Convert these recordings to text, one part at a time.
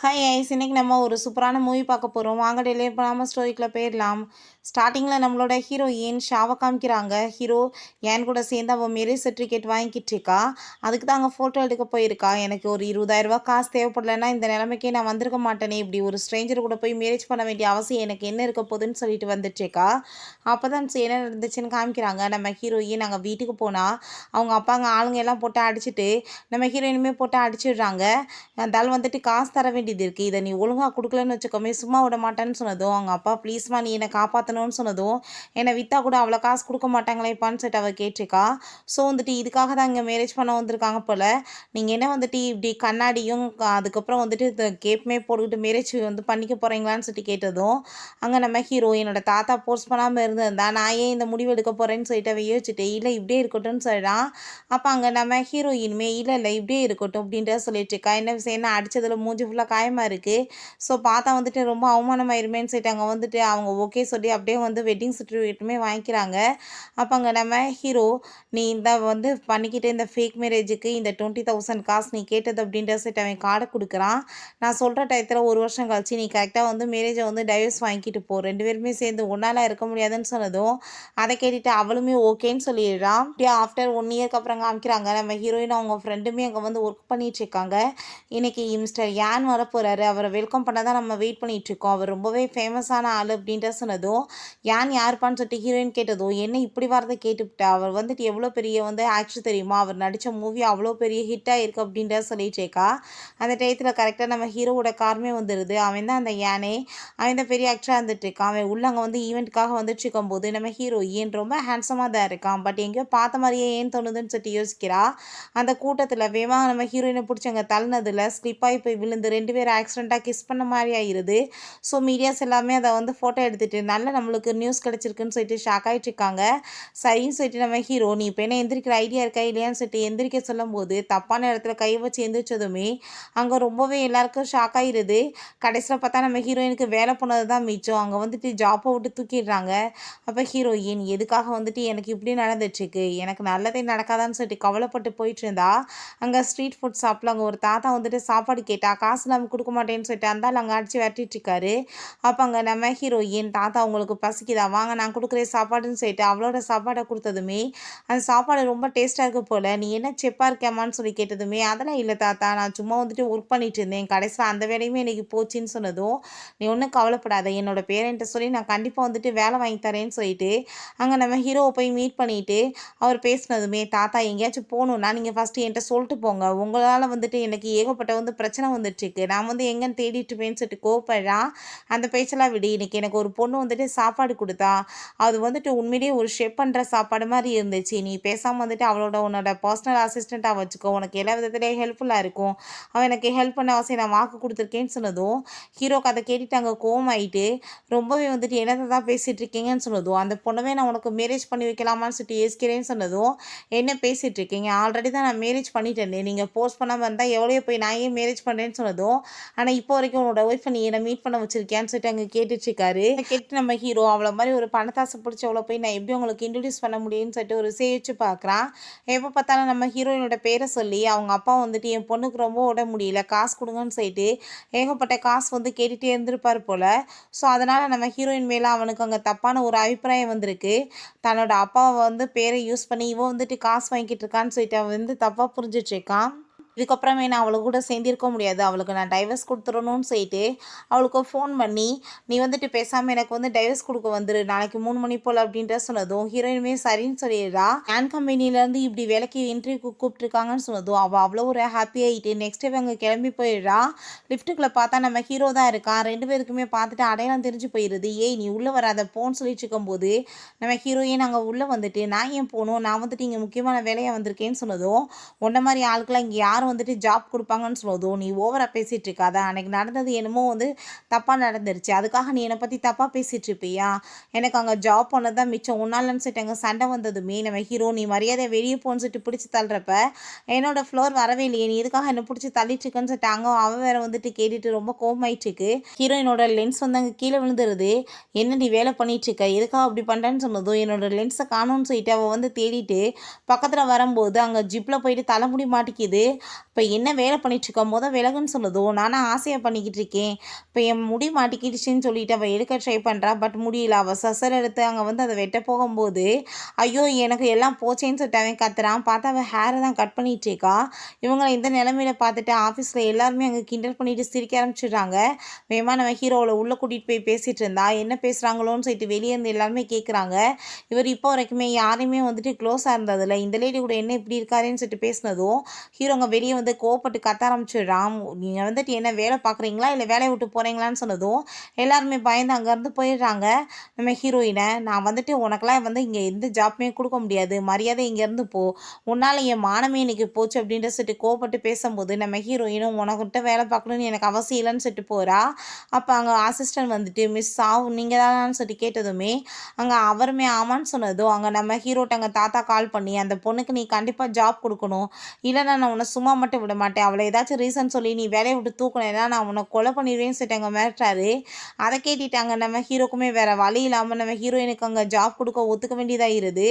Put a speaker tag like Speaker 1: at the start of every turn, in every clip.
Speaker 1: Hi ice இன்னைக்கு நம்ம ஒரு சூப்பரான மூவி பார்க்க போகிறோம். வாங்க டிலே பண்ணாமல் ஸ்டோரிக்குள்ள போயிடலாம். ஸ்டார்டிங்கில் நம்மளோட ஹீரோயின் ஷாவை காமிக்கிறாங்க. ஹீரோ என் கூட சேர்ந்து அவள் மேரேஜ் சர்டிஃபிகேட் வாங்கிட்டு இருக்கா. அதுக்கு தான் அங்கே ஃபோட்டோ எடுக்க போயிருக்கா. எனக்கு ஒரு 20,000 காசு தேவைப்படலைன்னா இந்த நிலைமைக்கே நான் வந்திருக்க மாட்டேனே. இப்படி ஒரு ஸ்ட்ரேஞ்சர் கூட போய் மேரேஜ் பண்ண வேண்டிய அவசியம் எனக்கு என்ன இருக்க போகுதுன்னு சொல்லிட்டு வந்துட்டுருக்கா. அப்போ தான் என்ன நடந்துச்சுன்னு காமிக்கிறாங்க. நம்ம ஹீரோயின் நாங்கள் வீட்டுக்கு போனால் அவங்க அப்பாங்க ஆளுங்க எல்லாம் போட்டு அடிச்சுட்டு நம்ம ஹீரோயினுமே போட்டு அடிச்சிடுறாங்க. அந்த ஆள் வந்துட்டு காசு தர வேண்டியது இருக்குது, இதை நீ ஒழுங்காக கொடுக்கலன்னு வச்சுக்கோமே சும்மா விட மாட்டேன்னு சொன்னதும் அவங்க அப்பா ப்ளீஸ்மா நீ என்னை காப்பாற்றணும்னு சொன்னதும் என்னை விற்றா கூட அவ்வளோ காசு கொடுக்க மாட்டாங்களேப்பான்னு சொல்லிட்டு அவள் கேட்டிருக்கா. ஸோ வந்துட்டு இதுக்காக தான் இங்கே மேரேஜ் பண்ண வந்திருக்காங்க போல். நீங்கள் என்ன வந்துட்டு இப்படி கண்ணாடியும் அதுக்கப்புறம் வந்துட்டு இந்த கேப்புமே போட்டுக்கிட்டு மேரேஜ் வந்து பண்ணிக்க போகிறீங்களான்னு சொல்லிட்டு கேட்டதும் அங்கே நம்ம ஹீரோ என்னோட தாத்தா போர்ஸ் பண்ணாமல் இருந்திருந்தா நான் ஏன் இந்த முடிவு எடுக்க போகிறேன்னு சொல்லிட்டு அவள் யோசிச்சுட்டு இல்லை இப்படியே இருக்கட்டும்னு சொல்லிடான். அப்போ அங்கே நம்ம ஹீரோயினுமே இல்லை இல்லை இப்படியே இருக்கட்டும் அப்படின்ட்டு சொல்லிட்டு இருக்கா. என்ன விஷயம்னா அடித்ததில் மூஞ்சி ஃபுல்லாக காயமாக இருக்குது. ஸோ பார்த்தா வந்துட்டு ரொம்ப அவமானமாயிருமேன்னு சொல்லிட்டு அங்கே வந்துட்டு அவங்க ஓகே சொல்லி அப்படியே வந்து வெட்டிங் சர்டிஃபிகேட்டுமே வாங்கிக்கிறாங்க. அப்போ அங்கே நம்ம ஹீரோ நீ இந்த வந்து பண்ணிக்கிட்டு இந்த ஃபேக் மேரேஜுக்கு இந்த 20,000 காசு நீ கேட்டது அப்படின்ற சொல்லிட்டு அவன் கார்டை கொடுக்குறான். நான் சொல்கிற டயத்தில் ஒரு வருஷம் கழிச்சு நீ கரெக்டாக வந்து மேரேஜை வந்து டைவர்ஸ் வாங்கிட்டு போ, 2 பேருமே சேர்ந்து ஒன்றாலாம் இருக்க முடியாதுன்னு சொன்னதும் அதை கேட்டுட்டு அவளுமே ஓகேன்னு சொல்லிடுறான். அப்படியே ஆஃப்டர் 1 இயர்க்கு அப்புறம் காமிக்கிறாங்க நம்ம ஹீரோயின் அவங்க ஃப்ரெண்டுமே அங்கே வந்து ஒர்க் பண்ணிட்டு இருக்காங்க. இன்னைக்கு மிஸ்டர் யான் வரப்போகிறாரு, அவரை வெல்கம் பண்ண தான் நம்ம வெயிட் பண்ணிகிட்ருக்கோம், அவர் ரொம்பவே ஃபேமஸான ஆள் அப்படின்ட்டு சொன்னதும் யான் யாருப்பான்னு சொல்லிட்டு ஹீரோயின் கேட்டதும் என்ன இப்படி வரதை கேட்டுவிட்டா, அவர் வந்துட்டு எவ்வளோ பெரிய வந்து ஆக்டர் தெரியுமா, அவர் நடித்த மூவி அவ்வளோ பெரிய ஹிட்டாக இருக்குது அப்படின்ட்டு சொல்லிட்டேக்கா. அந்த டயத்தில் கரெக்டாக நம்ம ஹீரோவோட காருமே வந்துடுது. அவன் தான் அந்த யானே, அவன் தான் பெரிய ஆக்டராக இருந்துட்டு இருக்கான். அவன் உள்ள அங்கே வந்து ஈவெண்ட்டுக்காக வந்துட்டு இருக்கும்போது நம்ம ஹீரோயின் ரொம்ப ஹேண்ட்ஸமாக தான் இருக்கான், பட் எங்கேயோ பார்த்த மாதிரியே ஏன் தோணுதுன்னு சொல்லிட்டு யோசிக்கிறா. அந்த கூட்டத்தில் வேகமாக நம்ம ஹீரோயினை பிடிச்சவங்க தள்ளினதில் ஸ்லிப்பாகி போய் விழுந்து 2 பேர் ஆக்சிடெண்ட்டாக கிஸ் பண்ண மாதிரி ஆயிடுது. ஸோ மீடியாஸ் எல்லாமே அதை வந்து ஃபோட்டோ எடுத்துகிட்டு நல்ல நம்மளுக்கு நியூஸ் கிடச்சிருக்குன்னு சொல்லிட்டு ஷாக் ஆகிட்டு இருக்காங்க. சரின்னு சொல்லிட்டு நம்ம ஹீரோ நீ இப்போ என்ன எந்திரிக்கிற ஐடியா இருக்கா இல்லையான்னு சொல்லிட்டு எந்திரிக்க சொல்லும் போது தப்பான இடத்துல கை வச்சு எந்திரிச்சதுமே அங்கே ரொம்பவே எல்லாருக்கும் ஷாக் ஆகிடுது. கடைசியில் பார்த்தா நம்ம ஹீரோயினுக்கு வேலை போனது தான் மிச்சம். அங்கே வந்துட்டு ஜாப்பை விட்டு தூக்கிடுறாங்க. அப்போ ஹீரோயின் எதுக்காக வந்துட்டு எனக்கு இப்படி நடந்துட்டுருக்கு, எனக்கு நல்லதே நடக்காதான்னு சொல்லிட்டு கவலைப்பட்டு போயிட்டு இருந்தா அங்கே ஸ்ட்ரீட் ஃபுட் ஷாப்பில் அங்கே ஒரு தாத்தா வந்துட்டு சாப்பாடு கேட்டா காசு நம்ம கொடுக்க மாட்டேன்னு சொல்லிட்டு அந்தால் அங்கே அடித்து விரட்டிட்டு இருக்காரு. அப்போ அங்கே நம்ம ஹீரோயின் தாத்தா உங்களுக்கு பசிக்குதா வாங்க நான் கொடுக்குற சாப்பாடுன்னு சொல்லிட்டு அவளோட சாப்பாடை கொடுத்ததுமே அந்த சாப்பாடு ரொம்ப டேஸ்ட்டாக இருக்கு போல், நீ என்ன செப்பாக இருக்கேம்மான்னு சொல்லி கேட்டதுமே அதெல்லாம் இல்லை தாத்தா நான் சும்மா வந்துட்டு ஒர்க் பண்ணிட்டு இருந்தேன், கடைசியில் அந்த வேலையுமே எனக்கு போச்சுன்னு சொன்னதும் நீ ஒன்றும் கவலைப்படாத என்னோட பேரண்ட்டை சொல்லி நான் கண்டிப்பாக வந்துட்டு வேலை வாங்கி தரேன்னு சொல்லிட்டு அங்கே நம்ம ஹீரோவை போய் மீட் பண்ணிவிட்டு அவர் பேசினதுமே தாத்தா எங்கேயாச்சும் போகணுன்னா நீங்கள் ஃபஸ்ட்டு என்கிட்ட சொல்லிட்டு போங்க, உங்களால் வந்துட்டு எனக்கு ஏகப்பட்ட வந்து பிரச்சனை வந்துட்டுருக்கு, நான் வந்து எங்கேன்னு தேடிட்டுப்பேன்னு சொல்லிட்டு கோவப்படுறான். அந்த பேச்செல்லாம் விடு, இன்றைக்கி எனக்கு ஒரு பொண்ணு வந்துட்டு சாப்பாடு கொடுத்தா அது வந்துட்டு உண்மையிலேயே ஒரு ஷெஃப் பண்ணுற சாப்பாடு மாதிரி இருந்துச்சு, நீ பேசாமல் வந்துட்டு அவளோட உன்னோட பர்சனல் அசிஸ்டண்ட்டாக வச்சுக்கோ, உனக்கு எல்லா விதத்துலேயும் ஹெல்ப்ஃபுல்லாக இருக்கும், அவன் எனக்கு ஹெல்ப் பண்ண அவசியம் நான் வாக்கு கொடுத்துருக்கேன்னு சொன்னதும் ஹீரோக்கு அதை கேட்டுட்டு அங்கே கோவமாயிட்டு ரொம்பவே வந்துட்டு என்னத்தை தான் பேசிகிட்டு இருக்கீங்கன்னு சொன்னதும் அந்த பொண்ணவே நான் உனக்கு மேரேஜ் பண்ணி வைக்கலாமான்னு சொல்லிட்டு யோசிக்கிறேன்னு சொன்னதும் என்ன பேசிகிட்டு இருக்கீங்க, ஆல்ரெடி தான் நான் மேரேஜ் பண்ணிட்டேன், நீங்கள் போஸ்ட் பண்ணாமல் இருந்தால் எவ்வளோ போய் நான் ஏன் மேரேஜ் பண்ணுறேன்னு சொன்னதும் ஆனால் இப்போ வரைக்கும் உன்னோட ஒய்ஃபை நீ என்னை மீட் பண்ண வச்சிருக்கியான்னு சொல்லிட்டு அங்கே கேட்டுட்ருக்காரு. கேட்டு நம்ம ஹீரோ அவ்வளோ மாதிரி ஒரு பணத்தாசை பிடிச்சவளோ போய் நான் எப்படி உங்களுக்கு இன்ட்ரடியூஸ் பண்ண முடியும்னு சொல்லிட்டு ஒரு சேவிச்சு பார்க்குறான். எப்போ பார்த்தாலும் நம்ம ஹீரோயினோட பேரை சொல்லி அவங்க அப்பா வந்துட்டு என் பொண்ணுக்கு ரொம்ப உட முடியல காசு கொடுங்கன்னு சொல்லிட்டு ஏகப்பட்ட காசு வந்து கேட்டுகிட்டே இருந்திருப்பார் போல். ஸோ அதனால் நம்ம ஹீரோயின் மேலே அவனுக்கு அங்கே தப்பான ஒரு அபிப்பிராயம் வந்திருக்கு. தன்னோட அப்பாவை வந்து பேரை யூஸ் பண்ணி இவன் வந்துட்டு காசு வாங்கிட்டு இருக்கான்னு சொல்லிட்டு அவன் வந்து தப்பாக புரிஞ்சிட்ருக்கான். இதுக்கப்புறமே நான் அவளை கூட சேர்ந்திருக்க முடியாது, அவளுக்கு நான் டைவர்ஸ் கொடுத்துடணும்னு சொல்லிட்டு அவளுக்கு ஃபோன் பண்ணி நீ வந்துட்டு பேசாமல் எனக்கு வந்து டைவர்ஸ் கொடுக்க வந்துரு நாளைக்கு 3 மணி போல் அப்படின்ற சொன்னதும் ஹீரோயினுமே சரின்னு சொல்லிடுறா. ஆன் கம்பெனிலேருந்து இப்படி வேலைக்கு இன்டர்வியூ கூப்பிட்டுருக்காங்கன்னு சொன்னதும் அவள் அவ்வளோ ஒரு ஹாப்பி ஆகிட்டு நெக்ஸ்ட் டே அங்கே கிளம்பி போயிடுறா. லிஃப்ட்டுக்குள்ளே பார்த்தா நம்ம ஹீரோ தான் இருக்கான். 2 பேருக்குமே பார்த்துட்டு அடையாளம் தெரிஞ்சு போயிடுது. ஏய் நீ உள்ளே வராத போன்னு சொல்லிட்டு இருக்கும்போது நம்ம ஹீரோயின் அங்கே உள்ளே வந்துட்டு நான் ஏன் போகணும், நான் வந்துட்டு இங்கே முக்கியமான வேலையாக வந்திருக்கேன்னு சொன்னதும் உன்ன மாதிரி ஆட்களாம் இங்கே யாரும் வந்துட்டு ஜாப் கொடுப்பாங்கன்னு சொல்லுவதோ நீ ஓவராக பேசிகிட்டு இருக்காத, அன்றைக்கி நடந்தது என்னமோ வந்து தப்பாக நடந்துருச்சு, அதுக்காக நீ என்னை பற்றி தப்பாக பேசிகிட்டு இருப்பியா, எனக்கு அங்கே ஜாப் பண்ணது தான் மிச்சம், உன்னாலன்னு சொல்லிட்டு அங்கே சண்டை வந்ததுமே நம்ம ஹீரோ நீ மரியாதை வெளியே போன்னு சொல்லிட்டு பிடிச்சி தள்ளுறப்ப என்னோட ஃப்ளோர் வரவே இல்லையே நீ எதுக்காக என்னை பிடிச்சி தள்ளிட்டுருக்குன்னு சொல்லிட்டு அங்கே அவன் வேற வந்துட்டு கேட்டுட்டு ரொம்ப கோமாயிட்டுருக்கு. ஹீரோயினோட லென்ஸ் வந்து அங்கே கீழே விழுந்துருது. என்ன நீ வேலை பண்ணிகிட்ருக்க எதுக்காக அப்படி பண்ணுறேன்னு சொன்னதும் என்னோட லென்ஸை காணும்னு சொல்லிட்டு அவள் வந்து தேடிட்டு பக்கத்தில் வரும்போது அங்கே ஜிப்பில் போயிட்டு தலைமுடி மாட்டிக்கிது. இப்போ என்ன வேலை பண்ணிட்டுருக்க விலகுன்னு சொல்லுதோ நானும் ஆசையாக பண்ணிக்கிட்டு இருக்கேன். இப்போ என் முடி மாட்டிக்கிடுச்சின்னு சொல்லிட்டு அவள் எடுக்க ட்ரை பண்ணுறா. பட் முடியல. அவள் சசர் எடுத்து அங்கே வந்து அதை வெட்ட போகும்போது ஐயோ எனக்கு எல்லாம் போச்சேன்னு சொல்லிட்டு அவன் கத்துறான். பார்த்தா அவள் ஹேரை தான் கட் பண்ணிட்டு இருக்கா. இவங்களை இந்த நிலமையில பார்த்துட்டு ஆஃபீஸில் எல்லாருமே அங்கே கிண்டல் பண்ணிட்டு சிரிக்க ஆரம்பிச்சிடுறாங்க. வேகமாக நம்ம ஹீரோவில் உள்ளே கூட்டிகிட்டு போய் பேசிகிட்டு இருந்தா என்ன பேசுகிறாங்களோன்னு சொல்லிட்டு வெளியே இருந்து எல்லாருமே கேட்குறாங்க. இவர் இப்போ வரைக்குமே யாரையுமே வந்துட்டு க்ளோஸாக இருந்ததில்ல. இந்த லேடி கூட என்ன இப்படி இருக்காருன்னு சொல்லிட்டு பேசினதும் ஹீரோங்க வெளியே வந்து கோவப்பட்டு கத்த ஆரம்பிச்சிடுறான். நீங்கள் வந்துட்டு என்ன வேலை பார்க்குறீங்களா இல்லை வேலையை விட்டு போகிறீங்களான்னு சொன்னதும் எல்லாருமே பயந்து அங்கேருந்து போயிடுறாங்க. நம்ம ஹீரோயினை நான் வந்துட்டு உனக்கெல்லாம் வந்து இங்கே எந்த ஜாப்புமே கொடுக்க முடியாது, மரியாதை இங்கேருந்து போ, உன்னால் என் மானமே இன்னைக்கு போச்சு அப்படின்ற சொல்லிட்டு கோவப்பட்டு பேசும்போது நம்ம ஹீரோயினும் உனக்கிட்ட வேலை பார்க்கணுன்னு எனக்கு அவசியம் இல்லைன்னு சொல்லிட்டு போகிறா. அப்போ அங்கே அசிஸ்டன்ட் வந்துட்டு மிஸ் சாவு நீங்கள் தானான்னு சொல்லிட்டு கேட்டதுமே அங்கே அவருமே ஆமான்னு சொன்னதும் அங்கே நம்ம ஹீரோட்ட அங்கே தாத்தா கால் பண்ணி அந்த பொண்ணுக்கு நீ கண்டிப்பாக ஜாப் கொடுக்கணும், இல்லைன்னா நான் உன்னை சும்மா மட்டும் விட மாட்டேன், அவளை ஏதாச்சும் ரீசன் சொல்லி நீ வேலையை விட்டு தூக்கணும்னா நான் உன்னை கொலை பண்ணிடுவேன்னு சொல்லிட்டு அங்கே மிரட்டுறாரு. அதை கேட்டுட்டாங்க நம்ம ஹீரோக்குமே வேறு வழி இல்லாமல் நம்ம ஹீரோயினுக்கு அங்கே ஜாப் கொடுக்க ஒத்துக்க வேண்டியதாகிருது.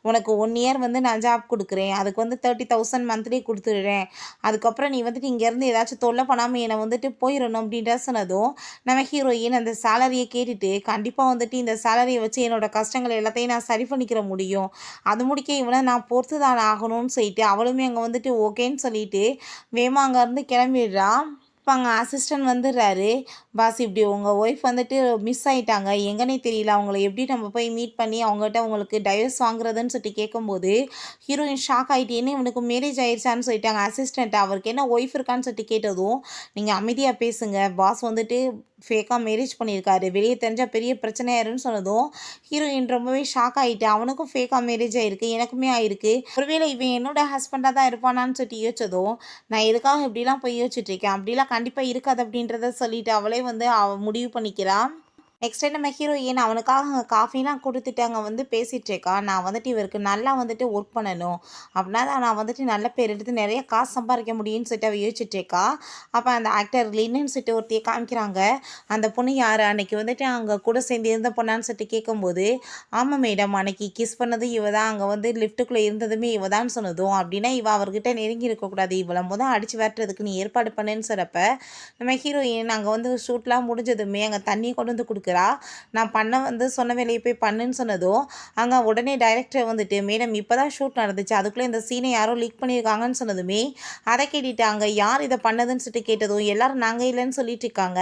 Speaker 1: உனக்கு 1 இயர் வந்து நான் ஜாப் கொடுக்குறேன், அதுக்கு வந்து 30,000 மந்த்லி கொடுத்துடுறேன், அதுக்கப்புறம் நீ வந்துட்டு இங்கேருந்து ஏதாச்சும் தொல்லை பண்ணாமல் என்னை வந்துட்டு போயிடணும் அப்படின்ற சொன்னதும் நம்ம ஹீரோயின் அந்த சேலரியை கேட்டுட்டு கண்டிப்பாக வந்துட்டு இந்த சேலரியை வச்சு என்னோடய கஷ்டங்கள் எல்லாத்தையும் நான் சரி பண்ணிக்கிற முடியும், அது முடிக்க இவனை நான் பொறுத்து தான் ஆகணும்னு சொல்லிட்டு அவளுமே அங்கே வந்துட்டு ஓகேன்னு சொல்லிட்டு வேமா அங்கேருந்து கிளம்பிடுறா. இப்போ அங்கே அசிஸ்டன்ட் வந்துடுறாரு. பாஸ் இப்படி உங்கள் ஒய்ஃப் வந்துட்டு மிஸ் ஆகிட்டாங்க, எங்கன்னே தெரியல, அவங்கள எப்படி நம்ம போய் மீட் பண்ணி அவங்ககிட்ட உங்களுக்கு டைவர்ஸ் வாங்குறதுன்னு சொல்லிட்டு கேட்கும்போது ஹீரோயின் ஷாக் ஆகிட்டேன்னு இவனுக்கு மேரேஜ் ஆயிடுச்சான்னு சொல்லிட்டாங்க அசிஸ்டண்ட். அவருக்கு என்ன ஒய்ஃப் இருக்கான்னு சொல்லிட்டு கேட்டதும் நீங்கள் அமைதியாக பேசுங்க, பாஸ் வந்துட்டு ஃபேக்காக மேரேஜ் பண்ணியிருக்காரு, வெளியே தெரிஞ்சால் பெரிய பிரச்சனையாயிருன்னு சொன்னதும் ஹீரோயின் ரொம்பவே ஷாக் ஆகிட்டு அவனுக்கும் ஃபேக்காக மேரேஜ் ஆகிருக்கு, எனக்குமே ஆயிருக்கு, ஒருவேளை இவன் என்னோட ஹஸ்பண்டாக தான் இருப்பானான்னு சொல்லிட்டு யோசிச்சதும் நான் எதுக்காக இப்படிலாம் போய் யோசிச்சுட்ருக்கேன், அப்படிலாம் கண்டிப்பாக இருக்காது அப்படின்றத சொல்லிட்டு அவளே வந்து முடிவு பண்ணிக்கிறான். நெக்ஸ்ட் டைம் நம்ம ஹீரோயின் அவனுக்காக காஃபிலாம் கொடுத்துட்டு அங்கே வந்து பேசிகிட்டு இருக்கா. நான் வந்துட்டு இவருக்கு நல்லா வந்துட்டு ஒர்க் பண்ணணும், அப்படின்னா தான் நான் வந்துட்டு நல்ல பேர் எடுத்து நிறைய காசு சம்பாதிக்க முடியும்னு சொல்லிட்டு அவள் யோசிச்சுட்டு இருக்கா. அப்போ அந்த ஆக்டர் லின்னு சொல்லிட்டு ஒருத்தையை காமிக்கிறாங்க. அந்த பொண்ணு யார், அன்னைக்கு வந்துட்டு அங்கே கூட சேர்ந்து இருந்த பொண்ணான்னு சொல்லிட்டு கேட்கும்போது ஆமாம் மேடம், அன்னைக்கு கிஸ் பண்ணதும் இவ தான், அங்கே வந்து லிஃப்ட்டுக்குள்ளே இருந்ததுமே இவ தான் சொன்னதும் அப்படின்னா இவ அவர்கிட்ட நெருங்கி இருக்கக்கூடாது, இவளை முதல் அடித்து வரட்டுறதுக்கு நீ ஏற்பாடு பண்ணுன்னு சொல்கிறப்ப நம்ம ஹீரோயின் அங்கே வந்து ஷூட்லாம் முடிஞ்சதுமே அங்கே தண்ணி கொண்டு வந்து கொடுக்குறா. நான் பண்ண வந்து சொன்ன வேலையை போய் பண்ணுன்னு சொன்னதும் அங்கே உடனே டைரக்டர் வந்துட்டு மேடம் இப்போ தான் ஷூட் நடந்துச்சு, அதுக்குள்ளே இந்த சீனை யாரோ லீக் பண்ணியிருக்காங்கன்னு சொன்னதுமே அதை கேட்டுட்டு அங்கே யார் இதை பண்ணதுன்னு சொல்லிட்டு கேட்டதும் எல்லாரும் நாங்கள் இல்லைன்னு சொல்லிட்டு இருக்காங்க.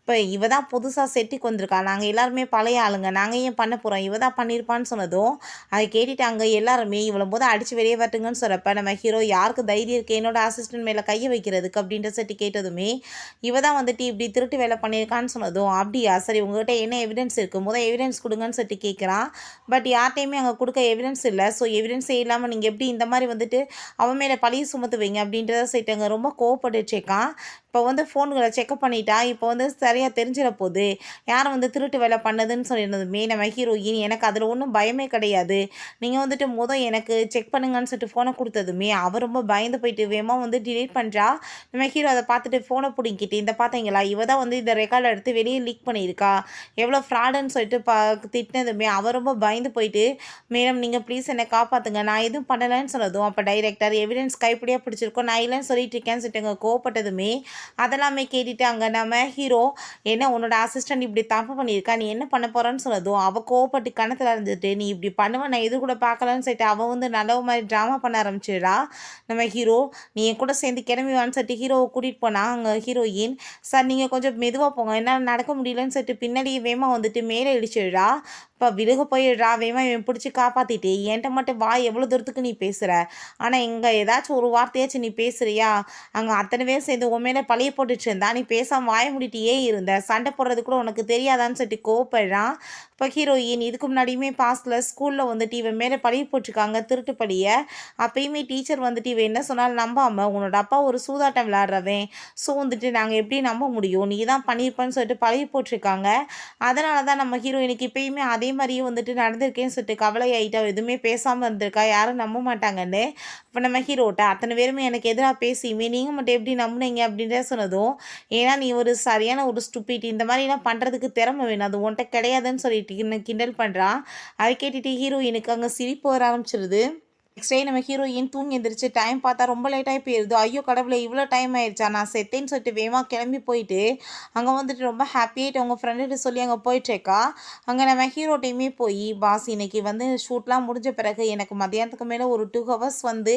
Speaker 1: இப்போ இவ தான் புதுசாக செட்டுக்கு வந்திருக்கா, நாங்கள் எல்லாருமே பழைய ஆளுங்க, நாங்கள் ஏன் பண்ண போகிறோம், இவ தான் பண்ணியிருப்பான்னு சொன்னதும் அதை கேட்டுட்டு அங்கே எல்லாருமே இவ்வளோ போது அடித்து வெளியே வரட்டுங்கன்னு சொல்கிறப்ப நம்ம ஹீரோ யாருக்கு தைரியம் இருக்குது என்னோட அசிஸ்டன்ட் மேலே கையை வைக்கிறதுக்கு அப்படின்ற சொல்லிட்டு கேட்டதுமே இவ தான் வந்துட்டு இப்படி திருட்டு வேலை பண்ணியிருக்கான்னு சொன்னதும் அப்படியா சரி உங்கள்கிட்ட என்ன எவிடன்ஸ் இருக்குது, எவிடன்ஸ் கொடுங்கன்னு சொல்லிட்டு கேட்குறான். பட் யார்ட்டையுமே அங்கே கொடுக்க எவிடன்ஸ் இல்லை. ஸோ எவிடன்ஸே இல்லாமல் நீங்கள் எப்படி இந்த மாதிரி வந்துட்டு அவன் மேலே பழிய சுமத்துவீங்க அப்படின்றத சொல்லிட்டு அங்கே ரொம்ப கோவப்பட்டுச்சேக்கான். இப்போ வந்து ஃபோன்களை செக்அப் பண்ணிட்டா, இப்போ வந்து சரியாக தெரிஞ்சிட போகுது யார் வந்து திருட்டு வேலை பண்ணதுன்னு சொல்லியிருந்ததுமே நம்ம ஹீரோயின் எனக்கு அதில் ஒன்றும் பயமே கிடையாது, நீங்கள் வந்துட்டு எனக்கு செக் பண்ணுங்கன்னு சொல்லிட்டு ஃபோனை கொடுத்ததுமே அவர் ரொம்ப பயந்து போயிட்டு வேகமாக வந்து டிலீட் பண்ணுறா. நம்ம ஹீரோ அதை பார்த்துட்டு ஃபோனை பிடிங்கிட்டு இந்த பார்த்தீங்களா இவ தான் வந்து இந்த ரெக்கார்டை எடுத்து வெளியே லீக் பண்ணியிருக்கா, எவ்வளோ ஃப்ராடுன்னு சொல்லிட்டு திட்டினதுமே அவர் ரொம்ப பயந்து போயிட்டு மேடம் நீங்கள் ப்ளீஸ் என்னை காப்பாற்றுங்க, நான் எதுவும் பண்ணலைன்னு சொன்னதும் அப்போ டைரக்டர் எவிடன்ஸ் கைப்படியாக பிடிச்சிருக்கோம், நான் இல்லைன்னு சொல்லிட்டு இருக்கேன்னு சொல்லிட்டு கோவப்பட்டதுமே அதெல்லாமே கேட்டுட்டு அங்கே நம்ம ஹீரோ என்ன உன்னோட அசிஸ்டன்ட் இப்படி தப்பு பண்ணியிருக்கா, நீ என்ன பண்ண போகிறன்னு சொன்னதும் அவள் கோவப்பட்டு கணத்தில் இருந்துட்டு நீ இப்படி பண்ணுவேன் நான் எது கூட பார்க்கலன்னு சொல்லிட்டு அவள் வந்து நல்ல மாதிரி ட்ராமா பண்ண ஆரம்பிச்சிடா. நம்ம ஹீரோ நீ என் கூட சேர்ந்து கிளம்பிவான்னு சொல்லிட்டு ஹீரோவை கூட்டிகிட்டு போனால் அங்கே ஹீரோயின் சார் நீங்கள் கொஞ்சம் மெதுவாக போங்க என்னால் நடக்க முடியலன்னு சொல்லிட்டு பின்னாடியே வேமா வந்துட்டு மேலே இடிச்சிடுறா. இப்போ விழுக போயிடுறா. வேமா இவன் பிடிச்சி காப்பாற்றிட்டு என்கிட்ட மட்டும் வா எவ்வளோ தூரத்துக்கு நீ பேசுகிற, ஆனால் இங்கே ஏதாச்சும் ஒரு வார்த்தையாச்சும் நீ பேசுகிறியா, அங்கே அத்தனை பேர் சேர்ந்து உன் மேலே பழைய போட்டுட்டு இருந்தா நீ பேசாமல் வாய முடிட்டியே இருந்த, சண்டை போடுறது கூட உனக்கு தெரியாதான்னு சொல்லிட்டு கோவப்படுறான். இப்போ ஹீரோயின் இதுக்கு முன்னாடியுமே பாஸ்டில் ஸ்கூலில் வந்துட்டு இவன் மேலே பழைய போட்டிருக்காங்க திருட்டு பழிய, அப்பயுமே டீச்சர் வந்துட்டு இவன் என்ன சொன்னாலும் நம்பாமல் உன்னோட அப்பா ஒரு சூதாட்டம் விளையாடுறவன், ஸோ வந்துட்டு நாங்கள் எப்படி நம்ப முடியும், நீ தான் பண்ணியிருப்பேன்னு சொல்லிட்டு பழைய போட்டிருக்காங்க. அதனால தான் நம்ம ஹீரோயினுக்கு இப்பயுமே அதே மாதிரியே வந்துட்டு நடந்திருக்கேன்னு சொல்லிட்டு கவலை ஆகிட்டா, எதுவுமே பேசாமல் இருந்திருக்கா, யாரும் நம்ப மாட்டாங்கன்னு. இப்போ நம்ம ஹீரோட்ட அத்தனை பேருமே எனக்கு எதிராக பேசியுமே நீங்கள் மட்டும் எப்படி நம்புனீங்க அப்படின்ற சொன்னதும் ஏன்னா நீ ஒரு சரியான ஒரு ஸ்டூபிட், இந்த மாதிரிலாம் பண்ணுறதுக்கு திறமை வேணும், அது உன்கிட்ட கிடையாதுன்னு சொல்லிட்டு கிண்டல் பண்ணுறான். அதை கேட்டுட்டு ஹீரோயினுக்கு அங்கே சிரிப்பு வர ஆரம்பிச்சிருது. நெக்ஸ்ட் டே நம்ம ஹீரோயின் தூங்கி எந்திரிச்சு டைம் பார்த்தா ரொம்ப லேட்டாகி போயிடுது. ஐயோ கடவுளே! இவ்வளோ டைம் ஆயிடுச்சா? நான் செத்தேன்னு சொல்லிட்டு வேகமா கிளம்பி போயிட்டு, அங்கே வந்துட்டு ரொம்ப ஹாப்பியாயிட்டு அவங்க ஃப்ரெண்டுகிட்ட சொல்லி அங்கே போயிட்டுருக்கா. அங்கே நம்ம ஹீரோட்டையுமே போய், பாஸ் இன்னைக்கு வந்து ஷூட்லாம் முடிஞ்ச பிறகு எனக்கு மதியானத்துக்கு மேலே ஒரு 2 ஹவர்ஸ் வந்து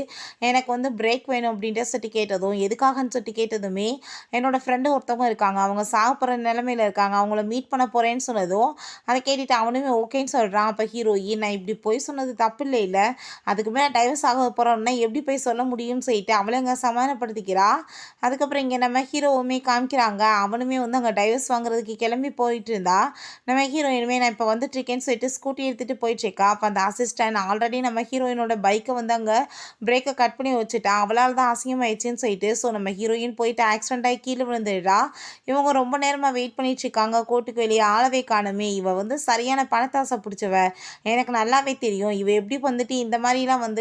Speaker 1: எனக்கு வந்து பிரேக் வேணும் அப்படின்ட்டு சொல்லிட்டு கேட்டதும், எதுக்காகன்னு சொல்லிட்டு கேட்டதுமே, என்னோட ஃப்ரெண்டு ஒருத்தவங்க இருக்காங்க. அவங்க சாகப்போகிற நிலமையில இருக்காங்க. அவங்கள மீட் பண்ண போகிறேன்னு சொன்னதும், அதை கேட்டுட்டு அவனுமே ஓகேன்னு சொல்கிறான். அப்போ ஹீரோயின், நான் இப்படி போய் சொன்னது தப்பு இல்லைல்ல, அதுக்கு மேலே டைவர்ஸ் ஆக போகிறோம்னா எப்படி போய் சொல்ல முடியும்னு சொல்லிட்டு அவளை அங்கே சமாதானப்படுத்திக்கிறா. அதுக்கப்புறம் இங்கே நம்ம ஹீரோவுமே காமிக்கிறாங்க. அவனுமே வந்து அங்கே டைவர்ஸ் வாங்குறதுக்கு கிளம்பி போயிட்டு இருந்தா. நம்ம ஹீரோயினுமே நான் இப்போ வந்துட்டுருக்கேன்னு சொல்லிட்டு ஸ்கூட்டி எடுத்துகிட்டு போயிட்டுருக்கா. அப்போ அந்த அசிஸ்டன்ட் ஆல்ரெடி நம்ம ஹீரோயினோட பைக்கை வந்து அங்கே பிரேக்கை கட் பண்ணி வச்சுட்டா. அவளால் தான் அசிங்கமாயிடுச்சுன்னு சொல்லிட்டு ஸோ நம்ம ஹீரோயின் போயிட்டு ஆக்சிடென்ட் ஆகி கீழே விழுந்துடுறா. இவங்க ரொம்ப நேரமாக வெயிட் பண்ணிட்டு இருக்காங்க. கோர்ட்டுக்கு வெளியே ஆளவே காணுமே. இவ வந்து சரியான பணத்தாசை பிடிச்சவ. எனக்கு நல்லாவே தெரியும். இவ எப்படி வந்துட்டு இந்த மாதிரிலாம் வந்து